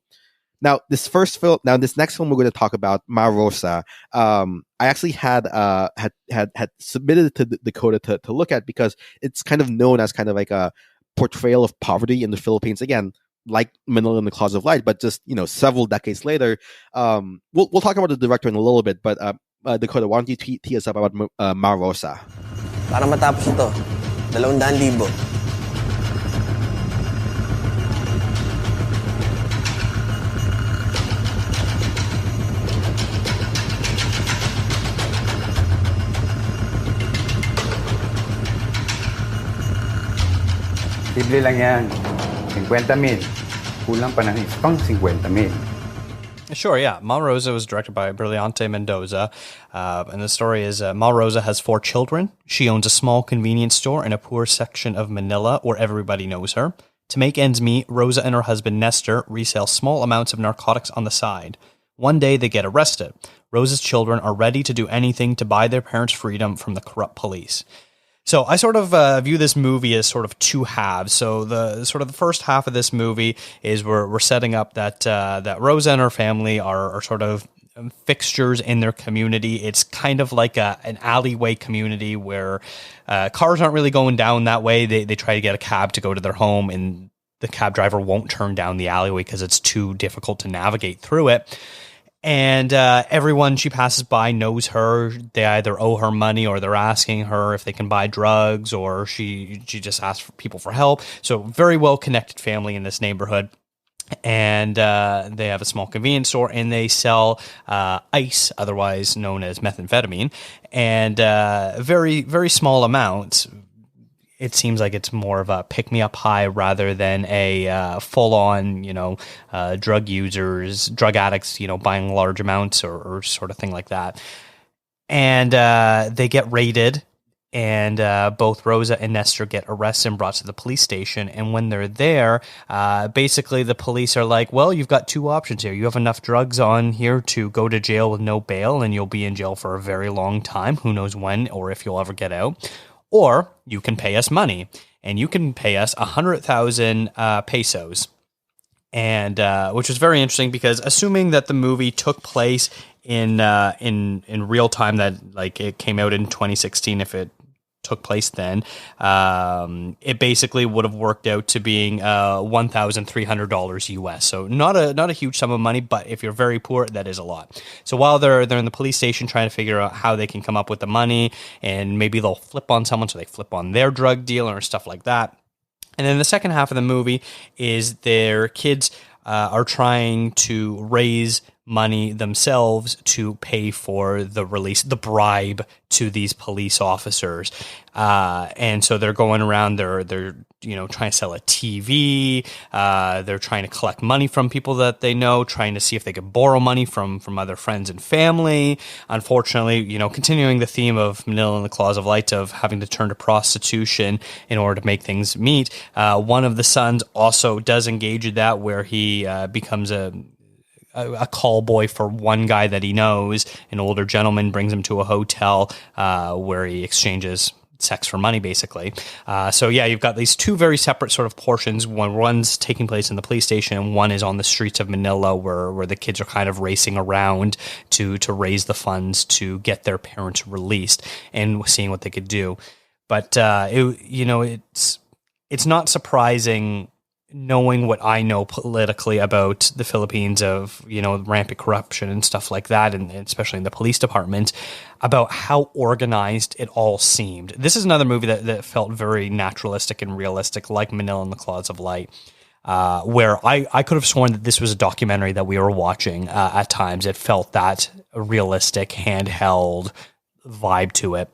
now this next film we're going to talk about, Ma Rosa, I actually had submitted it to Dakota to look at because it's kind of known as kind of like a portrayal of poverty in the Philippines, again, like Manila and the Clouds of Light, but just several decades later. We'll talk about the director in a little bit, but Dakota, why don't you tee us up about Ma Rosa? Para matapos ito, 200,000. Libre lang yan. 50,000. Kulang pa ng pang 50,000. Sure, yeah. Ma Rosa was directed by Brillante Mendoza. And the story is Ma Rosa has 4 children. She owns a small convenience store in a poor section of Manila where everybody knows her. To make ends meet, Rosa and her husband Nestor resell small amounts of narcotics on the side. One day they get arrested. Rosa's children are ready to do anything to buy their parents' freedom from the corrupt police. So I sort of view this movie as sort of two halves. So the first half of this movie is we're setting up that Rosa and her family are sort of fixtures in their community. It's kind of like an alleyway community where cars aren't really going down that way. They try to get a cab to go to their home, and the cab driver won't turn down the alleyway because it's too difficult to navigate through it. And everyone she passes by knows her. They either owe her money or they're asking her if they can buy drugs, or she just asks for people for help. So very well-connected family in this neighborhood. And they have a small convenience store, and they sell ice, otherwise known as methamphetamine, and very, very small amounts. It seems like it's more of a pick-me-up high rather than a full-on, drug users, drug addicts, buying large amounts or sort of thing like that. And they get raided and both Rosa and Nestor get arrested and brought to the police station. And when they're there, basically the police are like, well, you've got two options here. You have enough drugs on here to go to jail with no bail, and you'll be in jail for a very long time. Who knows when or if you'll ever get out. Or you can pay us money, and you can pay us 100,000 pesos. And which was very interesting, because assuming that the movie took place in real time, that like it came out in 2016, if it took place then, it basically would have worked out to being $1,300 US. So not a huge sum of money, but if you're very poor, that is a lot. So while they're in the police station trying to figure out how they can come up with the money, and maybe they'll flip on someone, so they flip on their drug dealer or stuff like that. And then the second half of the movie is their kids are trying to raise money themselves to pay for the release, the bribe to these police officers. And so they're going around, they're trying to sell a TV. They're trying to collect money from people that they know, trying to see if they could borrow money from other friends and family. Unfortunately, continuing the theme of Manilla and the Claws of Light, of having to turn to prostitution in order to make things meet. One of the sons also does engage in that, where he becomes a call boy for one guy that he knows. An older gentleman brings him to a hotel where he exchanges sex for money, basically. So yeah, you've got these two very separate sort of portions. One's taking place in the police station, and one is on the streets of Manila, where the kids are kind of racing around to raise the funds to get their parents released, and seeing what they could do. But it's not surprising, knowing what I know politically about the Philippines, of, rampant corruption and stuff like that, and especially in the police department, about how organized it all seemed. This is another movie that felt very naturalistic and realistic, like Manilla and the Claws of Light, where I could have sworn that this was a documentary that we were watching at times. It felt that realistic, handheld vibe to it.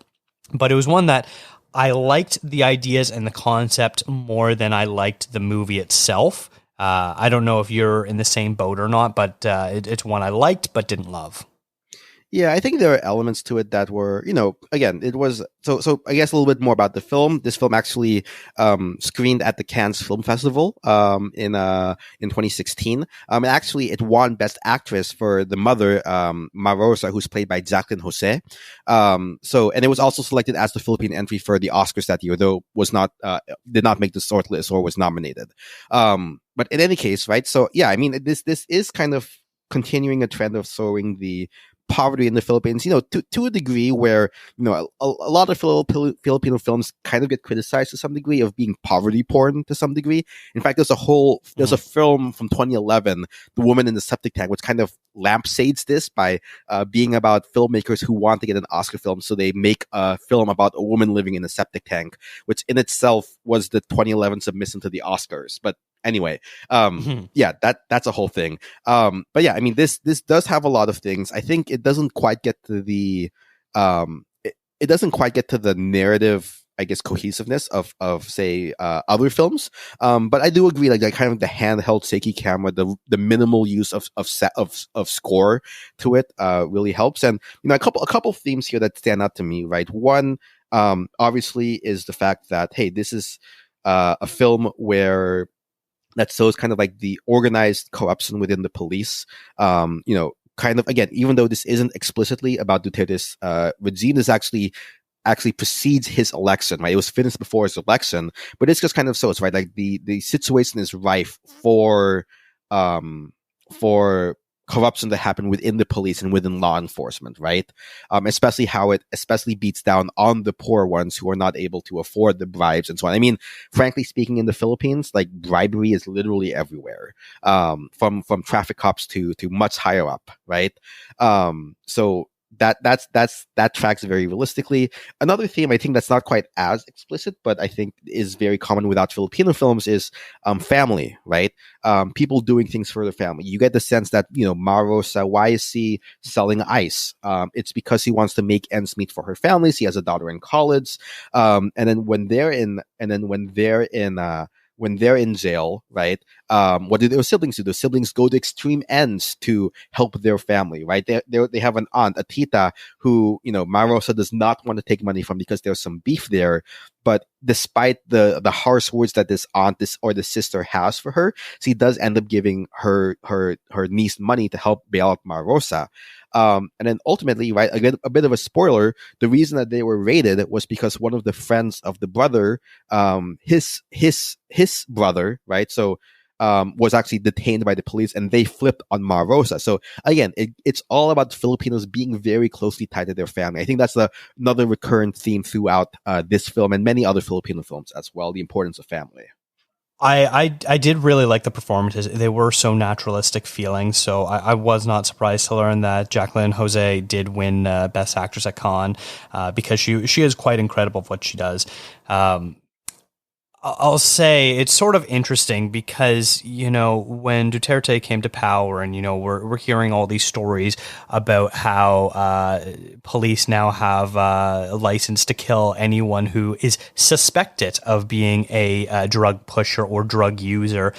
But it was one that I liked the ideas and the concept more than I liked the movie itself. I don't know if you're in the same boat or not, but it's one I liked but didn't love. Yeah, I think there are elements to it that were, again, it was so I guess a little bit more about the film. This film actually screened at the Cannes Film Festival in 2016. And actually it won Best Actress for the mother, Marosa, who's played by Jacqueline Jose. And it was also selected as the Philippine entry for the Oscars that year, though was not did not make the shortlist or was nominated. But in any case, right? So yeah, I mean, this is kind of continuing a trend of showing the poverty in the Philippines, to a degree where, a lot of Filipino films kind of get criticized to some degree of being poverty porn to some degree. In fact, there's a film from 2011, The Woman in the Septic Tank, which kind of lampshades this by being about filmmakers who want to get an Oscar film. So they make a film about a woman living in a septic tank, which in itself was the 2011 submission to the Oscars. But anyway, yeah, that's a whole thing. But yeah, I mean, this does have a lot of things. I think it doesn't quite get to the it doesn't quite get to the narrative, I guess, cohesiveness of say other films. But I do agree, like kind of the handheld shaky camera, the minimal use of score to it really helps. And a couple themes here that stand out to me, right? One, obviously, is the fact that, hey, this is a film where that shows kind of like the organized corruption within the police. Kind of, again, even though this isn't explicitly about Duterte's regime, this actually precedes his election, right? It was finished before his election, but it's just kind of shows, right? Like the situation is rife for corruption that happened within the police and within law enforcement, right? Especially how it beats down on the poor ones who are not able to afford the bribes and so on. I mean, frankly speaking, in the Philippines, like bribery is literally everywhere, from traffic cops to much higher up, right? So that tracks very realistically. Another theme I think that's not quite as explicit, but I think is very common without Filipino films is family, right? People doing things for their family. You get the sense that, Marosa, why is he selling ice? It's because he wants to make ends meet for her families. He has a daughter in college, and then when they're in jail, right? what do their siblings do? The siblings go to extreme ends to help their family, right? They have an aunt, a tita, who, Marosa does not want to take money from because there's some beef there. But despite the harsh words that this aunt or the sister has for her, she does end up giving her niece money to help bail out Marosa. And then ultimately, right, a bit of a spoiler, the reason that they were raided was because one of the friends of the brother, his brother, right, so was actually detained by the police, and they flipped on Marosa. So again, it's all about Filipinos being very closely tied to their family. I think that's another recurrent theme throughout this film and many other Filipino films as well, the importance of family. I did really like the performances. They were so naturalistic feeling. So I was not surprised to learn that Jacqueline Jose did win Best Actress at Cannes because she is quite incredible of what she does. I'll say it's sort of interesting because, when Duterte came to power and, we're hearing all these stories about how police now have a license to kill anyone who is suspected of being a drug pusher or drug user.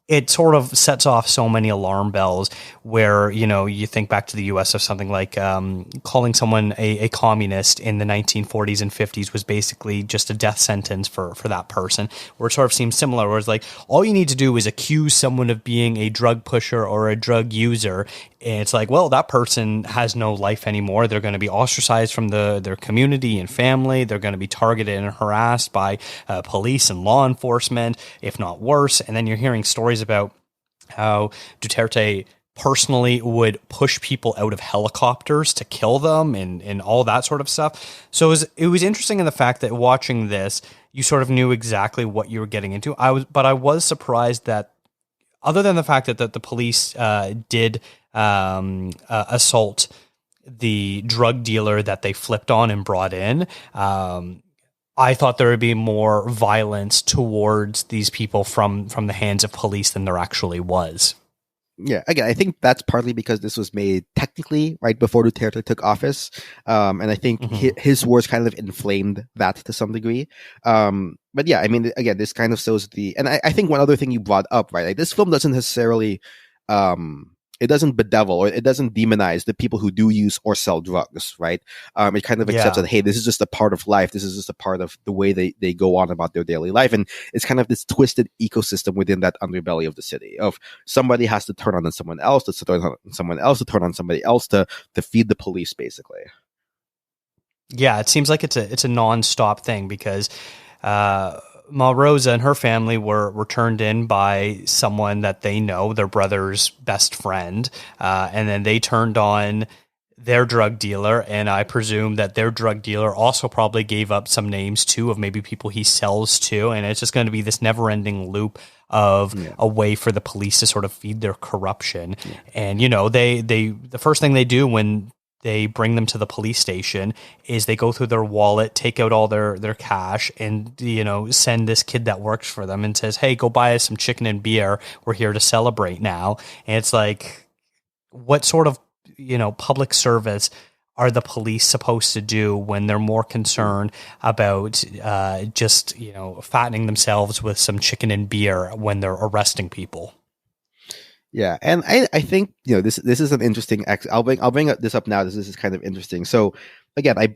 It sort of sets off so many alarm bells where, you think back to the US of something like calling someone a communist in the 1940s and 50s was basically just a death sentence for that person, where it sort of seems similar, where it's like, all you need to do is accuse someone of being a drug pusher or a drug user. And it's like, well, that person has no life anymore. They're going to be ostracized from their community and family. They're going to be targeted and harassed by police and law enforcement, if not worse. And then you're hearing stories about how Duterte personally would push people out of helicopters to kill them and all that sort of stuff. So it was interesting in the fact that watching this, you sort of knew exactly what you were getting into. But I was surprised that, other than the fact that the police did assault the drug dealer that they flipped on and brought in, I thought there would be more violence towards these people from the hands of police than there actually was. Yeah, again, I think that's partly because this was made technically right before Duterte took office, and I think his words kind of inflamed that to some degree. But yeah, I mean, again, this kind of shows and I think one other thing you brought up, right? Like, this film doesn't necessarily, it doesn't bedevil or it doesn't demonize the people who do use or sell drugs, right? It kind of accepts that, hey, this is just a part of life. This is just a part of the way they go on about their daily life. And it's kind of this twisted ecosystem within that underbelly of the city of somebody has to turn on someone else, to turn on someone else, to turn on somebody else to feed the police, basically. Yeah, it seems like it's a non-stop thing because Rosa and her family were turned in by someone that they know, their brother's best friend, and then they turned on their drug dealer, and I presume that their drug dealer also probably gave up some names too of maybe people he sells to, and it's just going to be this never-ending loop of a way for the police to sort of feed their corruption. And they the first thing they do when they bring them to the police station is they go through their wallet, take out all their cash, and send this kid that works for them and says, hey, go buy us some chicken and beer, we're here to celebrate now. And it's like, what sort of public service are the police supposed to do when they're more concerned about just fattening themselves with some chicken and beer when they're arresting people? Yeah, and I think this is an interesting. I'll bring this up now. This is kind of interesting. So again, I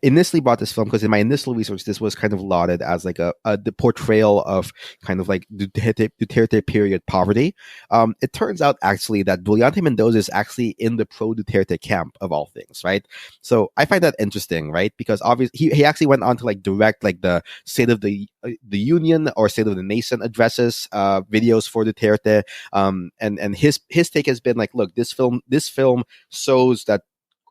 initially bought this film because in my initial research, this was kind of lauded as like the portrayal of kind of like Duterte period poverty. It turns out actually that Brillante Mendoza is actually in the pro Duterte camp of all things, right? So I find that interesting, right? Because obviously he actually went on to like direct like the State of the Union or State of the Nation addresses, videos for Duterte, and his take has been like, look, this film shows that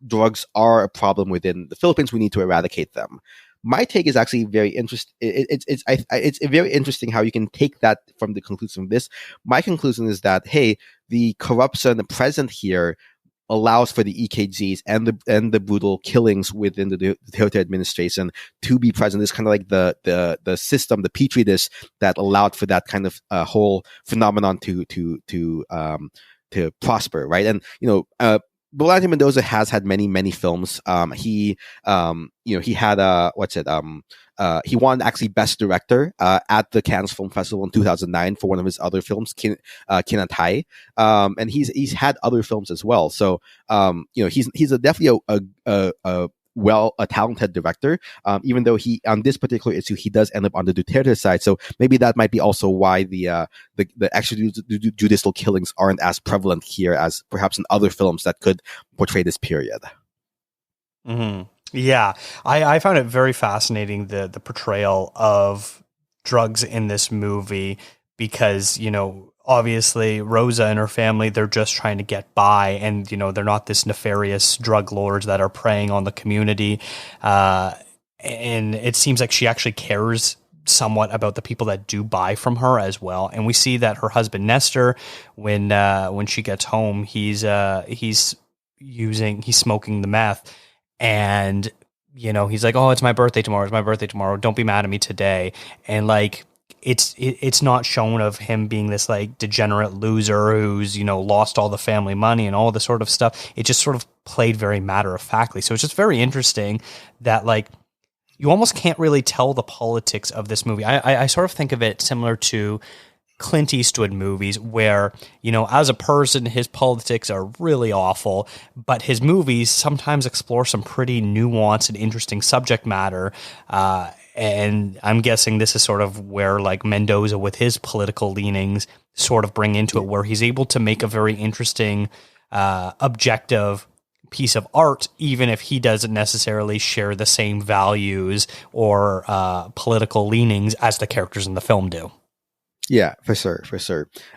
drugs are a problem within the Philippines. We need to eradicate them. My take is actually very interesting. It's very interesting how you can take that from the conclusion of this. My conclusion is that, hey, the corruption present here allows for the EKGs and the brutal killings within the Duterte administration to be present. It's kind of like the system, the petri dish that allowed for that kind of whole phenomenon to prosper, right? And Bolaño Mendoza has had many films. He had he won actually Best Director at the Cannes Film Festival in 2009 for one of his other films, Kinatay. And he's had other films as well. So he's definitely a talented director, even though he on this particular issue he does end up on the Duterte side. So maybe that might be also why the extrajudicial killings aren't as prevalent here as perhaps in other films that could portray this period. Mm-hmm. Yeah, I found it very fascinating the portrayal of drugs in this movie because obviously Rosa and her family, they're just trying to get by, and they're not this nefarious drug lords that are preying on the community, and it seems like she actually cares somewhat about the people that do buy from her as well. And we see that her husband Nestor, when she gets home, he's smoking the meth, and he's like, oh, it's my birthday tomorrow, don't be mad at me today. And like it's not shown of him being this like degenerate loser who's lost all the family money and all this sort of stuff. It just sort of played very matter of factly. So it's just very interesting that like you almost can't really tell the politics of this movie. I sort of think of it similar to Clint Eastwood movies where, as a person, his politics are really awful, but his movies sometimes explore some pretty nuanced and interesting subject matter. And I'm guessing this is sort of where like Mendoza with his political leanings sort of bring into it, where he's able to make a very interesting, objective piece of art, even if he doesn't necessarily share the same values or political leanings as the characters in the film do. Yeah, for sure.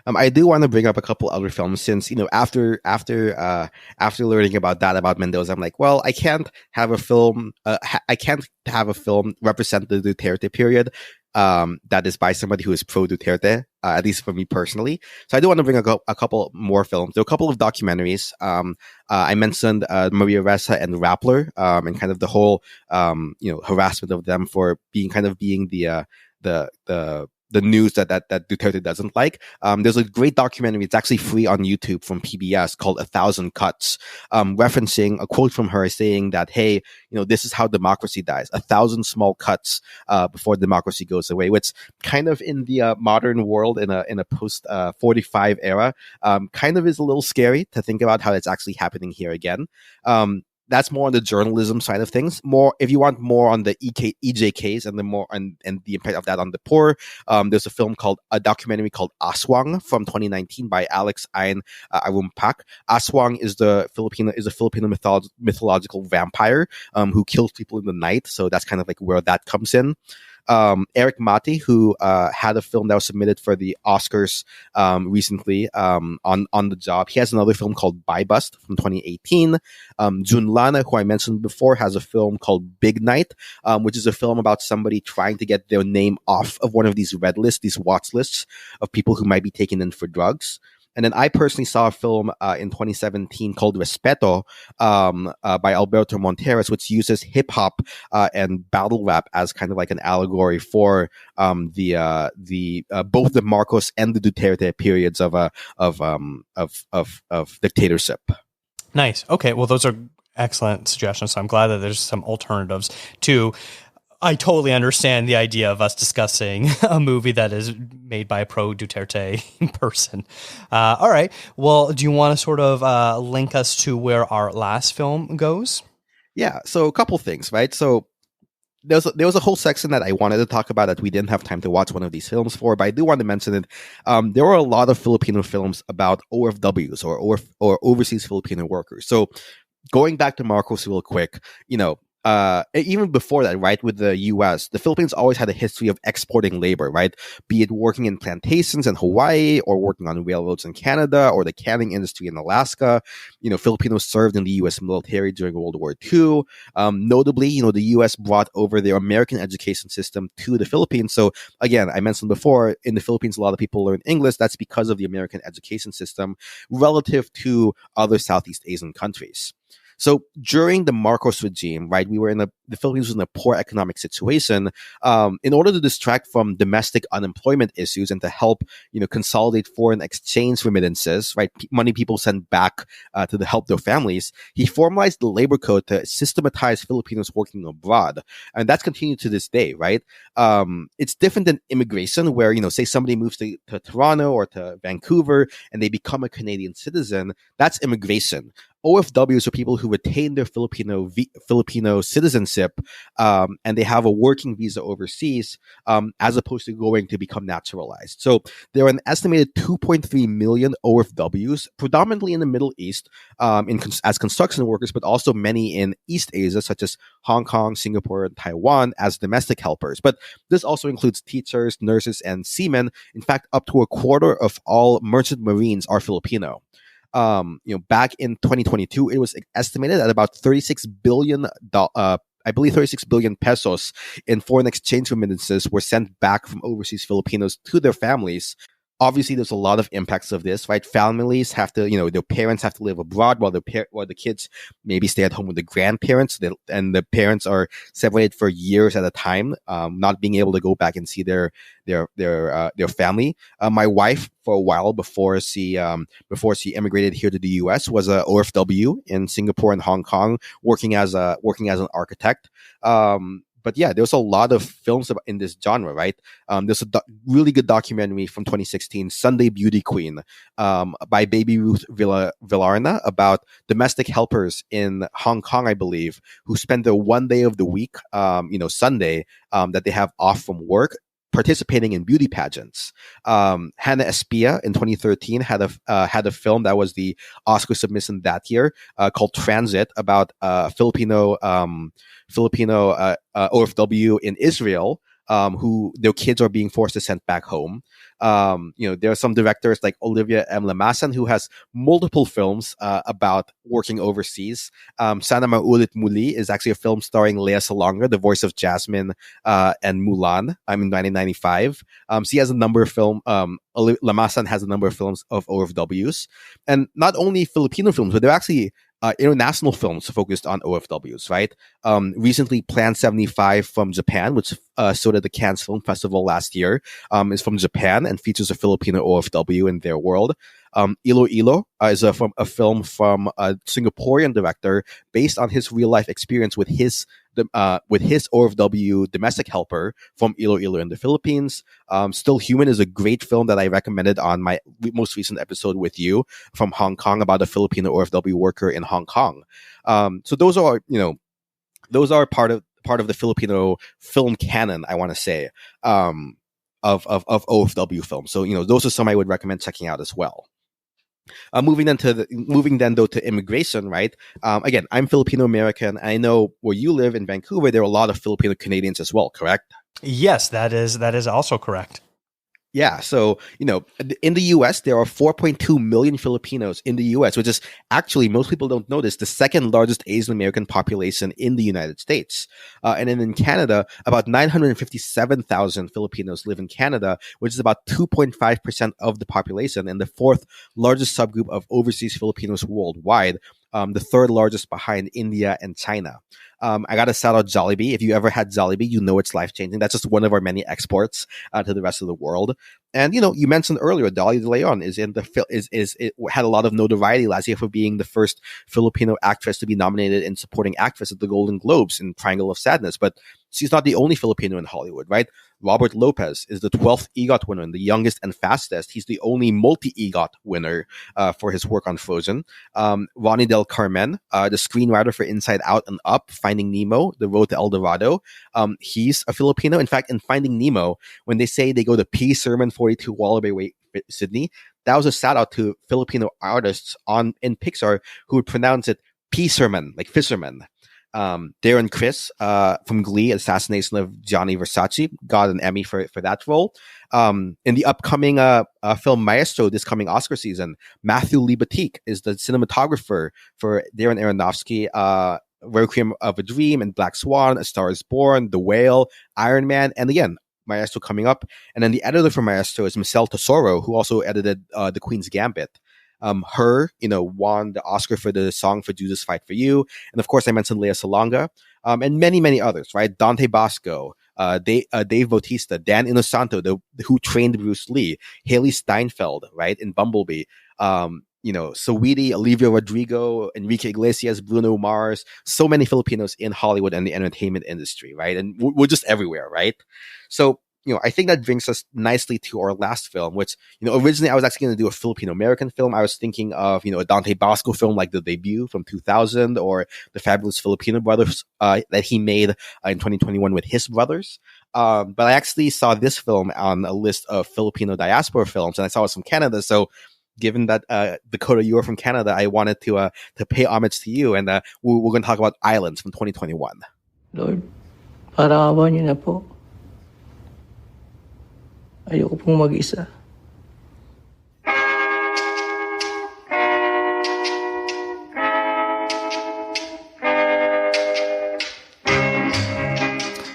I do want to bring up a couple other films since after learning about Mendoza, I'm like, well, I can't have a film. I can't have a film represent the Duterte period that is by somebody who is pro Duterte, at least for me personally. So I do want to bring a couple more films. There are a couple of documentaries. I mentioned Maria Ressa and Rappler, and kind of the whole harassment of them for being the news that Duterte doesn't like. There's a great documentary. It's actually free on YouTube from PBS called 1,000 Cuts, referencing a quote from her saying that, hey, this is how democracy dies. 1,000 small cuts before democracy goes away, which kind of in the modern world in a post 45 era, kind of is a little scary to think about how it's actually happening here again. That's more on the journalism side of things. More, if you want more on the EJKs and the more and the impact of that on the poor, there's a documentary called Aswang from 2019 by Alex Ayn Arumpak. Aswang is a Filipino mythological vampire who kills people in the night. So that's kind of like where that comes in. Eric Mati, who had a film that was submitted for the Oscars recently on the job. He has another film called Buy Bust from 2018. Jun Lana, who I mentioned before, has a film called Big Night, which is a film about somebody trying to get their name off of one of these red lists, these watch lists of people who might be taken in for drugs. And then I personally saw a film in 2017 called Respeto by Alberto Monteros, which uses hip hop and battle rap as kind of like an allegory for both the Marcos and the Duterte periods of dictatorship. Nice. Okay. Well, those are excellent suggestions. So I'm glad that there's some alternatives to. I totally understand the idea of us discussing a movie that is made by a pro-Duterte person. All right. Well, do you want to sort of link us to where our last film goes? Yeah. So a couple things, right? So there was a whole section that I wanted to talk about that we didn't have time to watch one of these films for, but I do want to mention it. There were a lot of Filipino films about OFWs or overseas Filipino workers. So going back to Marcos real quick, even before that, right, with the U.S., the Philippines always had a history of exporting labor, right? Be it working in plantations in Hawaii or working on railroads in Canada or the canning industry in Alaska. Filipinos served in the U.S. military during World War II. Notably, the U.S. brought over their American education system to the Philippines. So again, I mentioned before, in the Philippines, a lot of people learn English. That's because of the American education system relative to other Southeast Asian countries. So during the Marcos regime, right, the Philippines was in a poor economic situation. In order to distract from domestic unemployment issues and to help, consolidate foreign exchange remittances, right, money people send back to help their families, he formalized the labor code to systematize Filipinos working abroad, and that's continued to this day, right? It's different than immigration, where say somebody moves to Toronto or to Vancouver and they become a Canadian citizen. That's immigration. OFWs are people who retain their Filipino citizenship, and they have a working visa overseas, as opposed to going to become naturalized. So there are an estimated 2.3 million OFWs, predominantly in the Middle East, as construction workers, but also many in East Asia, such as Hong Kong, Singapore, and Taiwan, as domestic helpers. But this also includes teachers, nurses, and seamen. In fact, up to a quarter of all merchant marines are Filipino. Back in 2022, it was estimated at about 36 billion, I believe 36 billion pesos in foreign exchange remittances were sent back from overseas Filipinos to their families. Obviously, there's a lot of impacts of this, right? Families have to, their parents have to live abroad while the kids maybe stay at home with the grandparents, and the parents are separated for years at a time, not being able to go back and see their family. My wife, for a while before she immigrated here to the U.S., was a OFW in Singapore and Hong Kong, working as an architect. But yeah, there's a lot of films in this genre, right? There's a really good documentary from 2016, Sunday Beauty Queen, by Baby Ruth Villarna, about domestic helpers in Hong Kong, I believe, who spend their one day of the week, Sunday, that they have off from work, participating in beauty pageants. Hannah Espia in 2013 had a film that was the Oscar submission that year, called Transit, about Filipino OFW in Israel, who their kids are being forced to send back home. There are some directors like Olivia M. Lamasan, who has multiple films about working overseas. Sana Maulit Muli is actually a film starring Lea Salonga, the voice of Jasmine and Mulan, in 1995. She has a number of Lamasan has a number of films of OFWs. And not only Filipino films, but they're actually international films focused on OFWs, right? Recently, Plan 75 from Japan, which showed at the Cannes Film Festival last year, is from Japan and features a Filipino OFW in their world. Ilo Ilo is a film from a Singaporean director based on his real life experience with his OFW domestic helper from Iloilo in the Philippines. Still Human is a great film that I recommended on my most recent episode with you, from Hong Kong, about a Filipino OFW worker in Hong Kong. So those are part of the Filipino film canon, I want to say, of OFW films. So those are some I would recommend checking out as well. Moving then to immigration, right? Again, I'm Filipino American. I know where you live in Vancouver, there are a lot of Filipino Canadians as well, correct? Yes, that is also correct. Yeah, so, in the U.S., there are 4.2 million Filipinos in the U.S., which is actually, most people don't know this, the second largest Asian American population in the United States. And then in Canada, about 957,000 Filipinos live in Canada, which is about 2.5% of the population, and the fourth largest subgroup of overseas Filipinos worldwide, the third largest behind India and China. I got to shout out Jollibee. If you ever had Jollibee, you know it's life-changing. That's just one of our many exports to the rest of the world. And, you mentioned earlier, Dolly De Leon had a lot of notoriety last year for being the first Filipino actress to be nominated in supporting actress at the Golden Globes in Triangle of Sadness. But she's not the only Filipino in Hollywood, right? Robert Lopez is the 12th EGOT winner and the youngest and fastest. He's the only multi-EGOT winner for his work on Frozen. Ronnie Del Carmen, the screenwriter for Inside Out and Up, Finding Nemo, The Road to El Dorado. He's a Filipino. In fact, in Finding Nemo, when they say they go to P. Sermon 42 Wallaby Way, Sydney, that was a shout out to Filipino artists in Pixar who would pronounce it P. Sermon, like fisherman. Darren Criss from Glee, Assassination of Gianni Versace, got an Emmy for that role. In the upcoming film Maestro, this coming Oscar season, Matthew Libatique is the cinematographer for Darren Aronofsky, Requiem of a Dream, and Black Swan, A Star is Born, The Whale, Iron Man, and again, Maestro coming up. And then the editor for Maestro is Michelle Tesoro, who also edited The Queen's Gambit. Her, won the Oscar for the song for Judas Fight for You. And of course, I mentioned Lea Salonga, and many, many others, right? Dante Bosco, Dave Bautista, Dan Inosanto, who trained Bruce Lee, Haley Steinfeld, right, in Bumblebee, Saweetie, Olivia Rodrigo, Enrique Iglesias, Bruno Mars, so many Filipinos in Hollywood and the entertainment industry, right? And we're just everywhere, right? So, I think that brings us nicely to our last film, which, originally I was actually going to do a Filipino American film. I was thinking of, a Dante Bosco film like The Debut from 2000 or The Fabulous Filipino Brothers that he made in 2021 with his brothers. But I actually saw this film on a list of Filipino diaspora films, and I saw it from Canada. So given that, Dakota, you are from Canada, I wanted to pay homage to you. And we're going to talk about Islands from 2021. Lord, parang awa niyo na po. Ayoko pong mag-isa.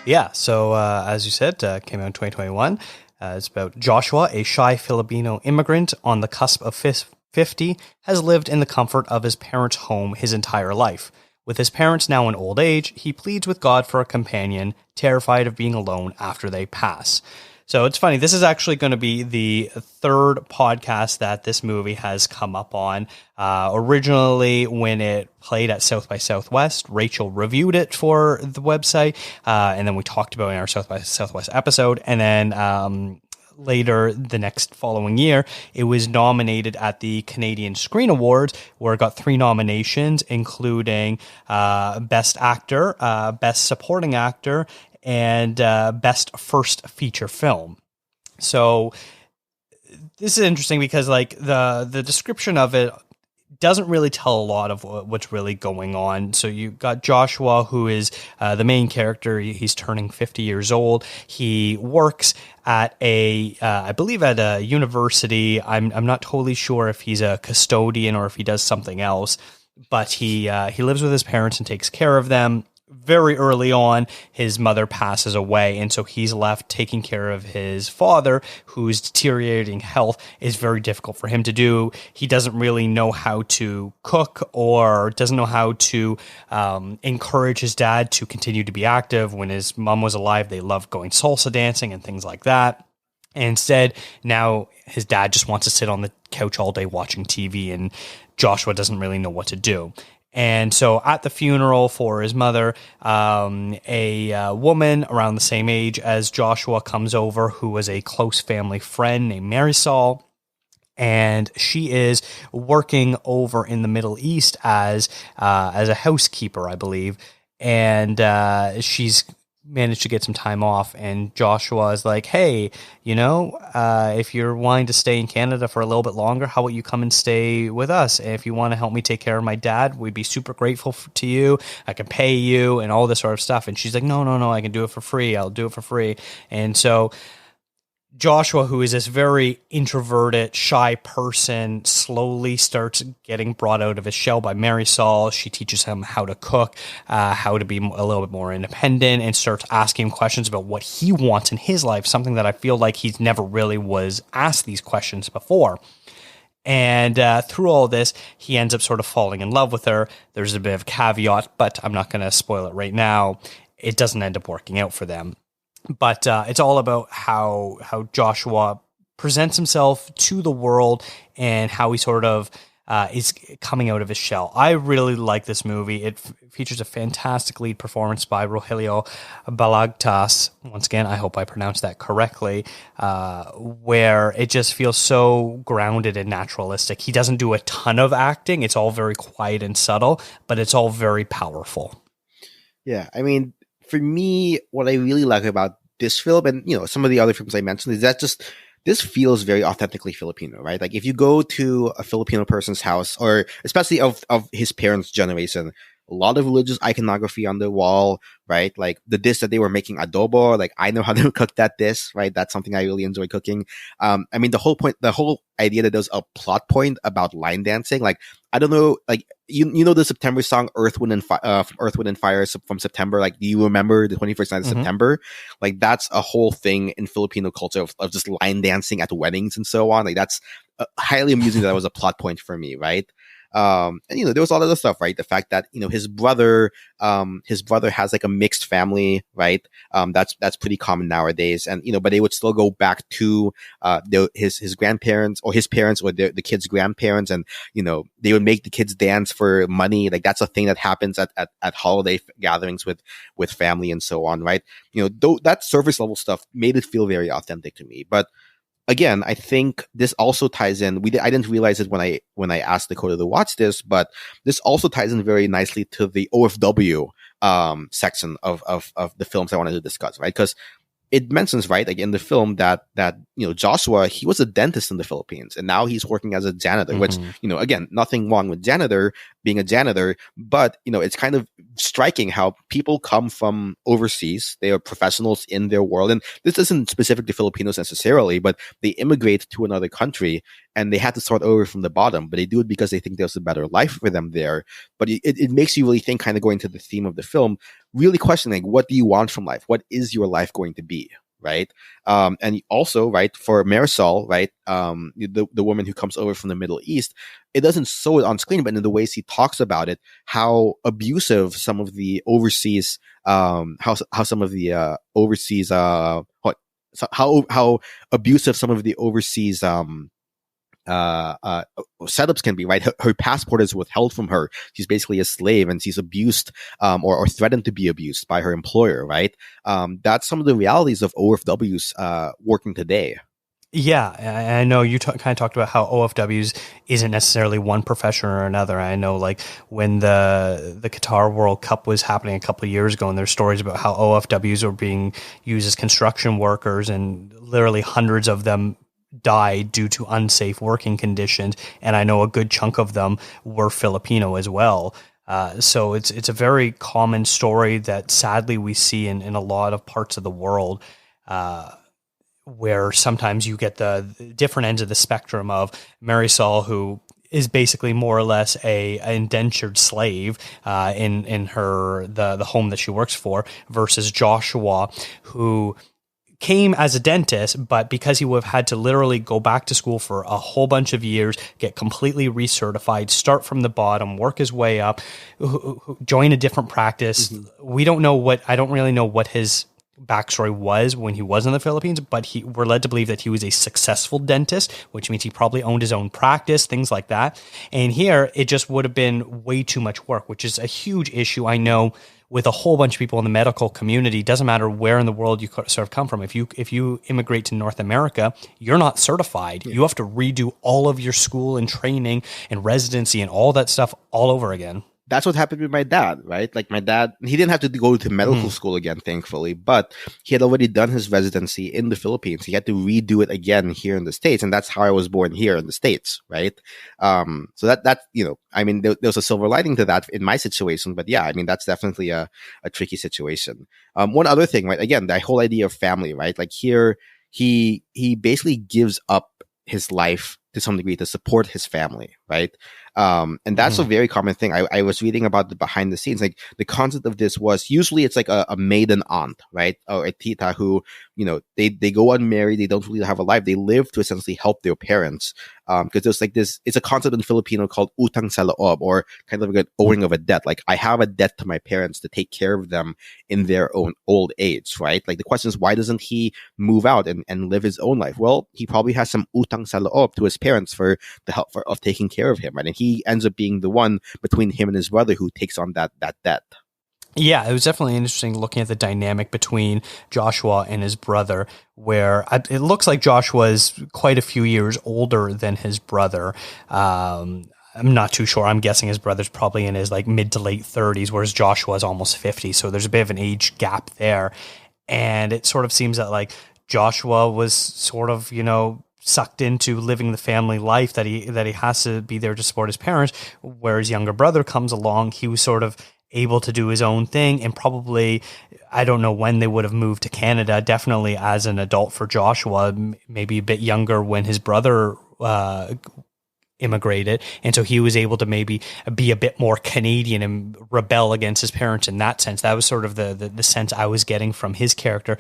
Yeah, so as you said, came out in 2021. It's about Joshua, a shy Filipino immigrant on the cusp of 50, has lived in the comfort of his parents' home his entire life. With his parents now in old age, he pleads with God for a companion, terrified of being alone after they pass. So it's funny, this is actually going to be the third podcast that this movie has come up on. Originally, when it played at South by Southwest, Rachel reviewed it for the website, and then we talked about it in our South by Southwest episode, and then later, the next following year, it was nominated at the Canadian Screen Awards, where it got 3 nominations, including Best Actor, Best Supporting Actor, and Best First Feature Film. So this is interesting because the description of it doesn't really tell a lot of what's really going on. So you got Joshua, who is the main character. He's turning 50 years old. He works at I believe at a university. I'm not totally sure if he's a custodian or if he does something else, but he lives with his parents and takes care of them. Very early on, his mother passes away, and so he's left taking care of his father, whose deteriorating health is very difficult for him to do. He doesn't really know how to cook or doesn't know how to encourage his dad to continue to be active. When his mom was alive, they loved going salsa dancing and things like that. And instead, now his dad just wants to sit on the couch all day watching TV, and Joshua doesn't really know what to do. And so at the funeral for his mother, a woman around the same age as Joshua comes over, who was a close family friend named Marisol. And she is working over in the Middle East as a housekeeper, I believe. And she's managed to get some time off, and Joshua is like, hey, if you're wanting to stay in Canada for a little bit longer, how about you come and stay with us? And if you want to help me take care of my dad, we'd be super grateful to you. I can pay you and all this sort of stuff. And she's like, no, I can do it for free. I'll do it for free. And so Joshua, who is this very introverted, shy person, slowly starts getting brought out of his shell by Marisol. She teaches him how to cook, how to be a little bit more independent, and starts asking him questions about what he wants in his life, something that I feel like he's never really was asked these questions before. And through all this, he ends up sort of falling in love with her. There's a bit of a caveat, but I'm not going to spoil it right now. It doesn't end up working out for them. But it's all about how Joshua presents himself to the world and how he sort of is coming out of his shell. I really like this movie. It features a fantastic lead performance by Rogelio Balagtas. Once again, I hope I pronounced that correctly, where it just feels so grounded and naturalistic. He doesn't do a ton of acting. It's all very quiet and subtle, but it's all very powerful. Yeah, I mean, for me, what I really like about this film and, some of the other films I mentioned is that just this feels very authentically Filipino, right? Like if you go to a Filipino person's house, or especially of his parents' generation, a lot of religious iconography on the wall, right? Like the dish that they were making, adobo, like I know how to cook that dish, right? That's something I really enjoy cooking. I mean, the whole idea that there's a plot point about line dancing, like, I don't know, like, you know the September song Earth, Wind, and Earth, Wind, and Fire from September? Like, do you remember the 21st night of September? Like, that's a whole thing in Filipino culture of just line dancing at weddings and so on. Like, that's highly amusing. That was a plot point for me, right? And there was all other stuff, right? The fact that his brother has like a mixed family, right? That's pretty common nowadays, and but they would still go back to his grandparents or his parents or the kids' grandparents, and they would make the kids dance for money. Like, that's a thing that happens at holiday gatherings with family and so on, right? That surface level stuff made it feel very authentic to me, but again, I think this also ties in. I didn't realize it when I asked Dakota to watch this, but this also ties in very nicely to the OFW section of the films I wanted to discuss, right? Because it mentions, right, like in the film that Joshua, he was a dentist in the Philippines, and now he's working as a janitor, which, again, nothing wrong with being a janitor, but it's kind of striking how people come from overseas. They are professionals in their world, and this isn't specific to Filipinos necessarily, but they immigrate to another country and they had to start over from the bottom, but they do it because they think there's a better life for them there. But it makes you really think, kind of going to the theme of the film, really questioning, what do you want from life? What is your life going to be? Right. And also, right, for Marisol, right, the woman who comes over from the Middle East, it doesn't show it on screen, but in the ways he talks about it, how abusive some of the overseas, how abusive some of the overseas, setups can be, right? Her passport is withheld from her. She's basically a slave, and she's abused or threatened to be abused by her employer, right? That's some of the realities of OFWs working today. Yeah, I know you kind of talked about how OFWs isn't necessarily one profession or another. I know, like, when the Qatar World Cup was happening a couple of years ago, and there's stories about how OFWs were being used as construction workers, and literally hundreds of them died due to unsafe working conditions, and I know a good chunk of them were Filipino as well. So it's a very common story that sadly we see in a lot of parts of the world, where sometimes you get the different ends of the spectrum of Marisol, who is basically more or less a indentured slave in her the home that she works for, versus Joshua, who came as a dentist, but because he would have had to literally go back to school for a whole bunch of years, get completely recertified, start from the bottom, work his way up, join a different practice. I don't really know what his backstory was when he was in the Philippines, but we're led to believe that he was a successful dentist, which means he probably owned his own practice, things like that. And here, it just would have been way too much work, which is a huge issue, I know, with a whole bunch of people in the medical community. Doesn't matter where in the world you sort of come from. If you immigrate to North America, you're not certified. You have to redo all of your school and training and residency and all that stuff all over again. That's what happened with my dad, right? Like, my dad, he didn't have to go to medical school again, thankfully, but he had already done his residency in the Philippines. He had to redo it again here in the States, and that's how I was born here in the States, right? So that I mean, there was a silver lining to that in my situation, but yeah, I mean, that's definitely a tricky situation. One other thing, right? Again, that whole idea of family, right? Like, here, he basically gives up his life to some degree to support his family, right? And that's a very common thing. I was reading about the behind the scenes. Like, the concept of this was, usually it's like a maiden aunt, right? Or a tita who, they go unmarried. They don't really have a life. They live to essentially help their parents. Because there's like this, it's a concept in Filipino called utang sa loob, or kind of like an owing of a debt. Like, I have a debt to my parents to take care of them in their own old age, right? Like, the question is, why doesn't he move out and live his own life? Well, he probably has some utang sa loob to his parents for the help of taking care of him, right? And he ends up being the one between him and his brother who takes on that debt. Yeah, it was definitely interesting looking at the dynamic between Joshua and his brother, where it looks like Joshua is quite a few years older than his brother. I'm not too sure. I'm guessing his brother's probably in his like mid to late 30s, whereas Joshua is almost 50. So there's a bit of an age gap there. And it sort of seems that like Joshua was sort of, sucked into living the family life that he has to be there to support his parents. Where his younger brother comes along, he was sort of able to do his own thing, and probably, I don't know when they would have moved to Canada, definitely as an adult for Joshua, maybe a bit younger when his brother immigrated, and so he was able to maybe be a bit more Canadian and rebel against his parents in that sense. That was sort of the sense I was getting from his character,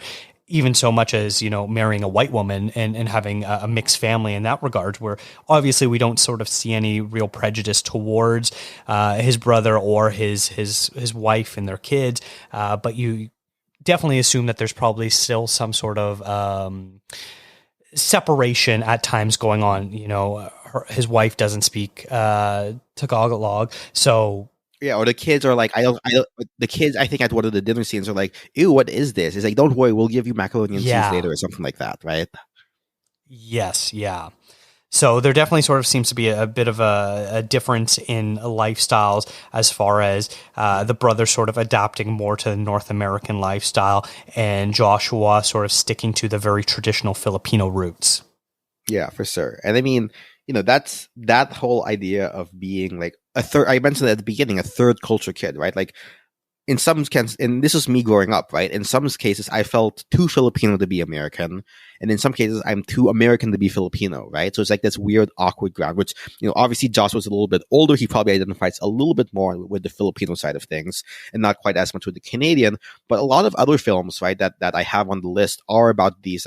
even so much as, you know, marrying a white woman and having a mixed family in that regard, where obviously we don't sort of see any real prejudice towards his brother or his wife and their kids, but you definitely assume that there's probably still some sort of separation at times going on. You know, his wife doesn't speak Tagalog, so Yeah, or the kids are like, I don't. The kids, I think, at one of the dinner scenes are like, "Ew, what is this?" It's like, "Don't worry, we'll give you macaroni and cheese later," or something like that, right? Yes, yeah. So there definitely sort of seems to be a bit of a difference in lifestyles as far as the brother sort of adapting more to the North American lifestyle, and Joshua sort of sticking to the very traditional Filipino roots. Yeah, for sure. And I mean, you know, that's that whole idea of being like a third. I mentioned at the beginning, a third culture kid, right? Like, in some cases, and this was me growing up, right? In some cases, I felt too Filipino to be American, and in some cases, I'm too American to be Filipino, right? So it's like this weird, awkward ground, which, you know, obviously Josh was a little bit older. He probably identifies a little bit more with the Filipino side of things and not quite as much with the Canadian. But a lot of other films, right, that I have on the list are about these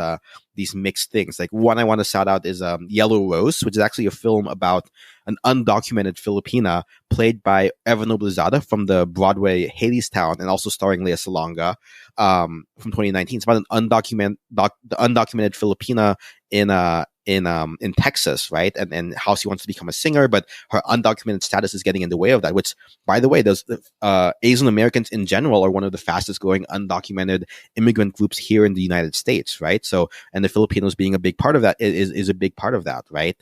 mixed things. Like, one I want to shout out is Yellow Rose, which is actually a film about an undocumented Filipina played by Eva Noblezada from the Broadway Hadestown, and also starring Lea Salonga, from 2019. It's about an undocumented Filipina in Texas, right? And how she wants to become a singer, but her undocumented status is getting in the way of that. Which, by the way, those Asian Americans in general are one of the fastest growing undocumented immigrant groups here in the United States, right? So, and the Filipinos being a big part of that is a big part of that, right?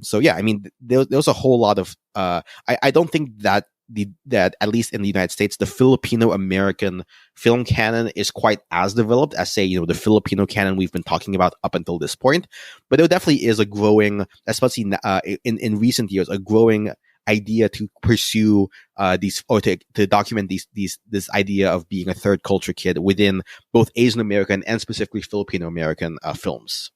So yeah, I mean, there's a whole lot of I don't think that that at least in the United States, the Filipino American film canon is quite as developed as, say, you know, the Filipino canon we've been talking about up until this point. But there definitely is a growing, especially in recent years, a growing idea to pursue these, or to document this idea of being a third culture kid within both Asian American and specifically Filipino American films.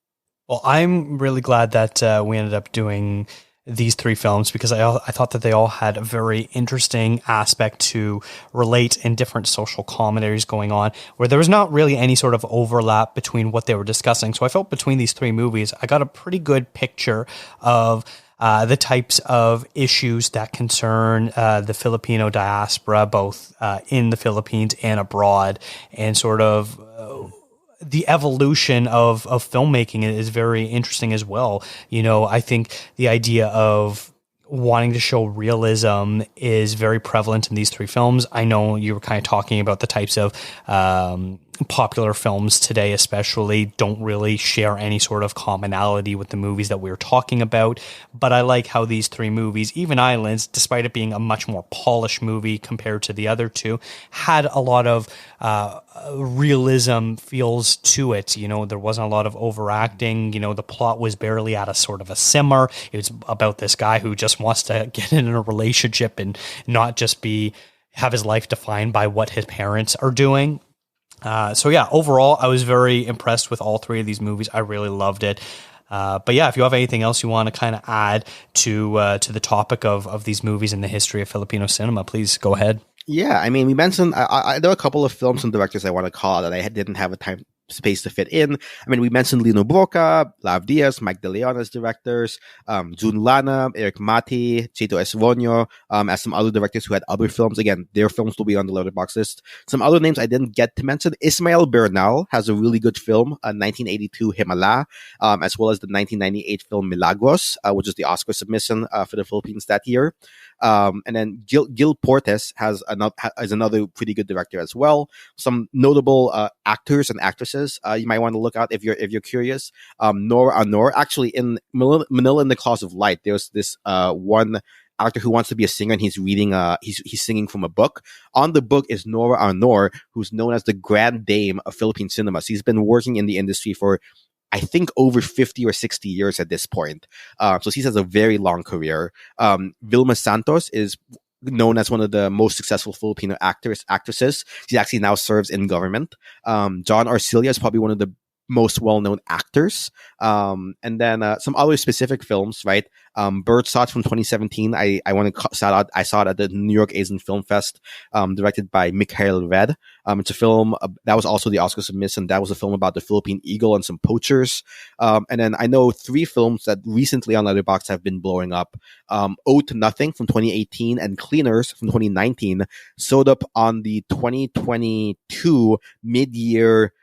Well, I'm really glad that we ended up doing these three films, because I thought that they all had a very interesting aspect to relate in different social commentaries going on, where there was not really any sort of overlap between what they were discussing. So I felt between these three movies, I got a pretty good picture of the types of issues that concern the Filipino diaspora, both in the Philippines and abroad, and sort of the evolution of filmmaking is very interesting as well. You know, I think the idea of wanting to show realism is very prevalent in these three films. I know you were kind of talking about the types of popular films today, especially, don't really share any sort of commonality with the movies that we were talking about. But I like how these three movies, even Islands, despite it being a much more polished movie compared to the other two, had a lot of realism feels to it. You know, there wasn't a lot of overacting. You know, the plot was barely at a sort of a simmer. It was about this guy who just wants to get in a relationship and not just have his life defined by what his parents are doing. So yeah, overall, I was very impressed with all three of these movies. I really loved it. But yeah, if you have anything else you want to kind of add to the topic of these movies and the history of Filipino cinema, please go ahead. Yeah, I mean, we mentioned there are a couple of films and directors I want to call out that I didn't have a time space to fit in. I mean, we mentioned Lino Broca, Lav Diaz, Mike De Leon as directors, Jun Lana, Eric Mati, Chito Esronio, as some other directors who had other films. Again, their films will be on the Letterboxd list. Some other names I didn't get to mention. Ismael Bernal has a really good film, 1982 Himala, as well as the 1998 film Milagros, which is the Oscar submission for the Philippines that year. And then Gil Portes is another pretty good director as well. Some notable actors and actresses you might want to look out if you're curious. Nora Anor, actually in Manila in the Cause of Light, there's this one actor who wants to be a singer, and he's reading he's singing from a book. On the book is Nora Anor, who's known as the Grand Dame of Philippine cinema. She's been working in the industry for I think over 50 or 60 years at this point. So she has a very long career. Vilma Santos is known as one of the most successful Filipino actresses. She actually now serves in government. John Arcilla is probably one of the most well-known actors. And then some other specific films, right? Birdsong from 2017. I want to shout out. I saw it at the New York Asian Film Fest, directed by Mikhail Red. It's a film that was also the Oscar submission. That was a film about the Philippine eagle and some poachers. And then I know 3 films that recently on Letterboxd have been blowing up. Ode to Nothing from 2018 and Cleaners from 2019 showed up on the 2022 mid-year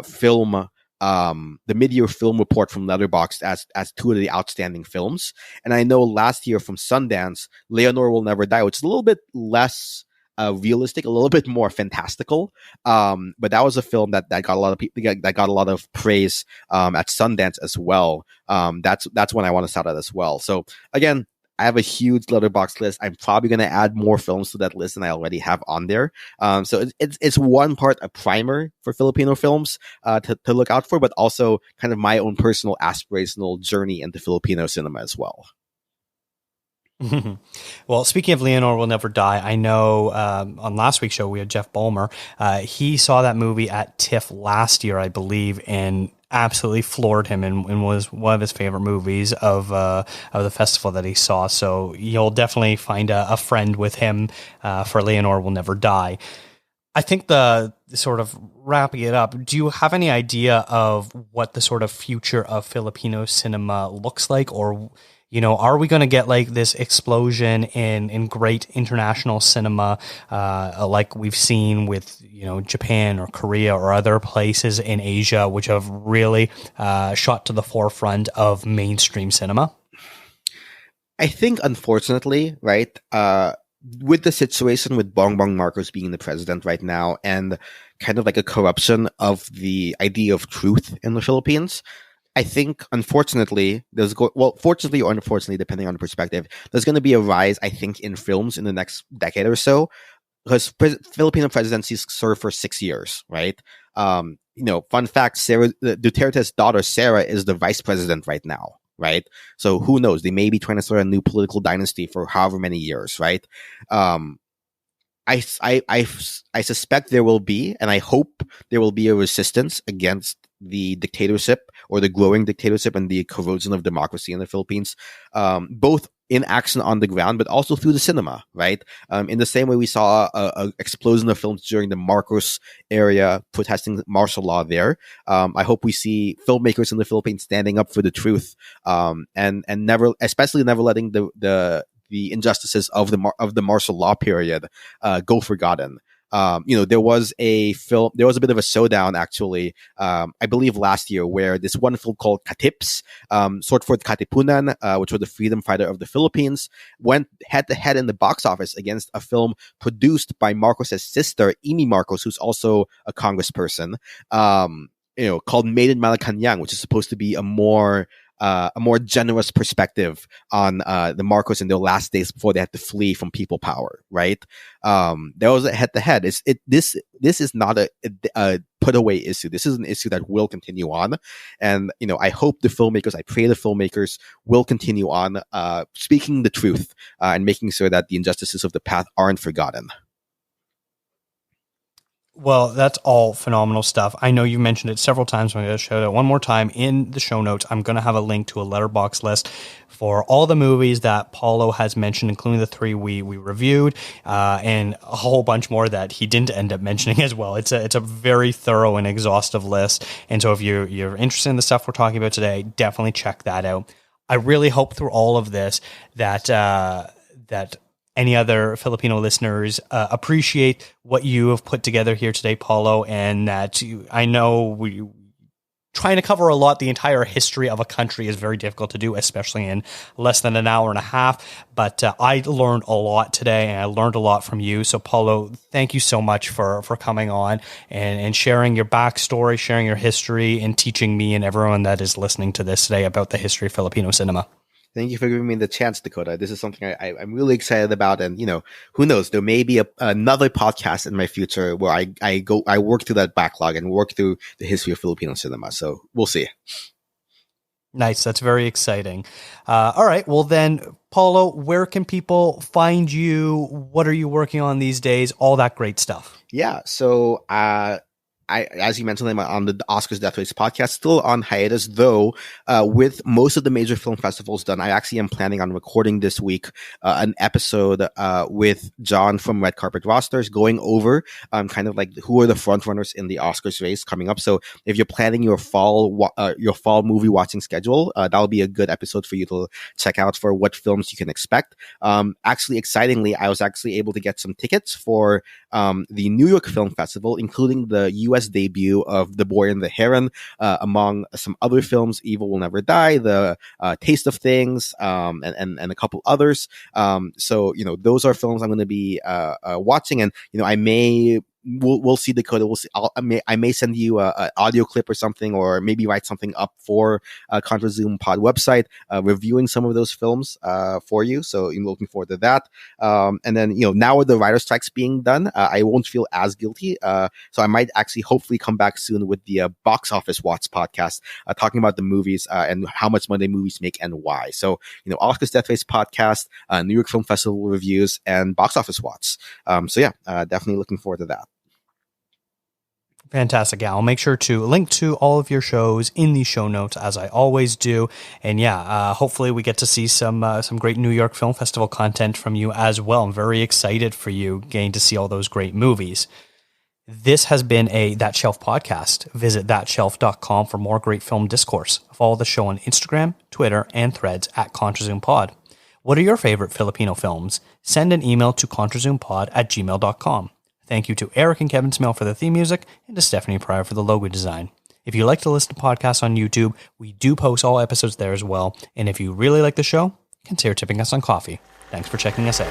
film. The mid-year film report from Letterboxd as 2 of the outstanding films. And I know last year from Sundance, Leonor Will Never Die, which is a little bit less realistic, a little bit more fantastical. But that was a film that got a lot of people that got a lot of praise at Sundance as well. That's one I want to shout out as well. So again, I have a huge Letterboxd list. I'm probably going to add more films to that list than I already have on there. So it's one part a primer for Filipino films to look out for, but also kind of my own personal aspirational journey into Filipino cinema as well. Well, speaking of Leonor Will Never Die, I know on last week's show we had Jeff Bulmer. He saw that movie at TIFF last year, I believe, and absolutely floored him and was one of his favorite movies of the festival that he saw. So you'll definitely find a friend with him for Leonor Will Never Die. I think the sort of wrapping it up, do you have any idea of what the sort of future of Filipino cinema looks like? Or, you know, are we going to get like this explosion in great international cinema like we've seen with, you know, Japan or Korea or other places in Asia, which have really shot to the forefront of mainstream cinema? I think, unfortunately, right, with the situation with Bongbong Marcos being the president right now and kind of like a corruption of the idea of truth in the Philippines, I think, unfortunately, fortunately or unfortunately, depending on the perspective, there's going to be a rise, I think, in films in the next decade or so, because Filipino presidencies serve for 6 years, right? You know, fun fact, Duterte's daughter, Sarah, is the vice president right now, right? So who knows? They may be trying to start a new political dynasty for however many years, right? I suspect there will be, and I hope there will be a resistance against the dictatorship or the growing dictatorship and the corrosion of democracy in the Philippines, both in action on the ground, but also through the cinema, right? In the same way we saw a explosion of films during the Marcos area protesting martial law there. I hope we see filmmakers in the Philippines standing up for the truth, and never, especially never letting the injustices of the martial law period go forgotten. You know, there was a bit of a showdown actually, I believe last year, where this one film called Katips, short for Katipunan, which was the freedom fighter of the Philippines, went head to head in the box office against a film produced by Marcos's sister, Amy Marcos, who's also a congressperson, you know, called Made in Malacanang, which is supposed to be a more generous perspective on the Marcos in their last days before they had to flee from people power, right? There was a head-to-head. This is not a put-away issue. This is an issue that will continue on. And, you know, I hope I pray the filmmakers will continue on speaking the truth and making sure that the injustices of the past aren't forgotten. Well, that's all phenomenal stuff. I know you mentioned it several times. I'm going to show it one more time in the show notes. I'm going to have a link to a Letterboxd list for all the movies that Paulo has mentioned, including the 3 we reviewed, and a whole bunch more that he didn't end up mentioning as well. It's a very thorough and exhaustive list. And so if you're interested in the stuff we're talking about today, definitely check that out. I really hope through all of this that any other Filipino listeners appreciate what you have put together here today, Paulo, and that I know we trying to cover a lot. The entire history of a country is very difficult to do, especially in less than an hour and a half. But I learned a lot today, and I learned a lot from you. So, Paulo, thank you so much for coming on and sharing your backstory, sharing your history, and teaching me and everyone that is listening to this today about the history of Filipino cinema. Thank you for giving me the chance, Dakota. This is something I'm really excited about. And, who knows, there may be another podcast in my future where I work through that backlog and work through the history of Filipino cinema. So we'll see. Nice. That's very exciting. All right. Well, then, Paulo, where can people find you? What are you working on these days? All that great stuff. Yeah. So, as you mentioned, I'm on the Oscars Death Race podcast, still on hiatus, though, with most of the major film festivals done. I actually am planning on recording this week an episode with John from Red Carpet Rosters, going over kind of like who are the front runners in the Oscars race coming up. So if you're planning your fall movie watching schedule, that'll be a good episode for you to check out for what films you can expect. Actually, excitingly, I was actually able to get some tickets for the New York Film Festival, including the U.S. debut of The Boy and the Heron, among some other films, Evil Will Never Die, The Taste of Things, and a couple others. So, those are films I'm going to be watching, and, we'll see, Dakota. We'll see. I may send you an audio clip or something, or maybe write something up for ContraZoom Pod website, reviewing some of those films for you. So I'm looking forward to that. And then, now with the writer strikes being done, I won't feel as guilty. So I might actually hopefully come back soon with the Box Office Watch podcast, talking about the movies and how much money movies make and why. So, Oscars Death Race podcast, New York Film Festival reviews, and Box Office Watch. So yeah, definitely looking forward to that. Fantastic. Yeah, I'll make sure to link to all of your shows in the show notes, as I always do. And yeah, hopefully we get to see some great New York Film Festival content from you as well. I'm very excited for you getting to see all those great movies. This has been a That Shelf podcast. Visit thatshelf.com for more great film discourse. Follow the show on Instagram, Twitter, and Threads at contrazoompod. What are your favorite Filipino films? Send an email to contrazoompod@gmail.com. Thank you to Eric and Kevin Smale for the theme music, and to Stephanie Pryor for the logo design. If you like to listen to podcasts on YouTube, we do post all episodes there as well. And if you really like the show, consider tipping us on coffee. Thanks for checking us out.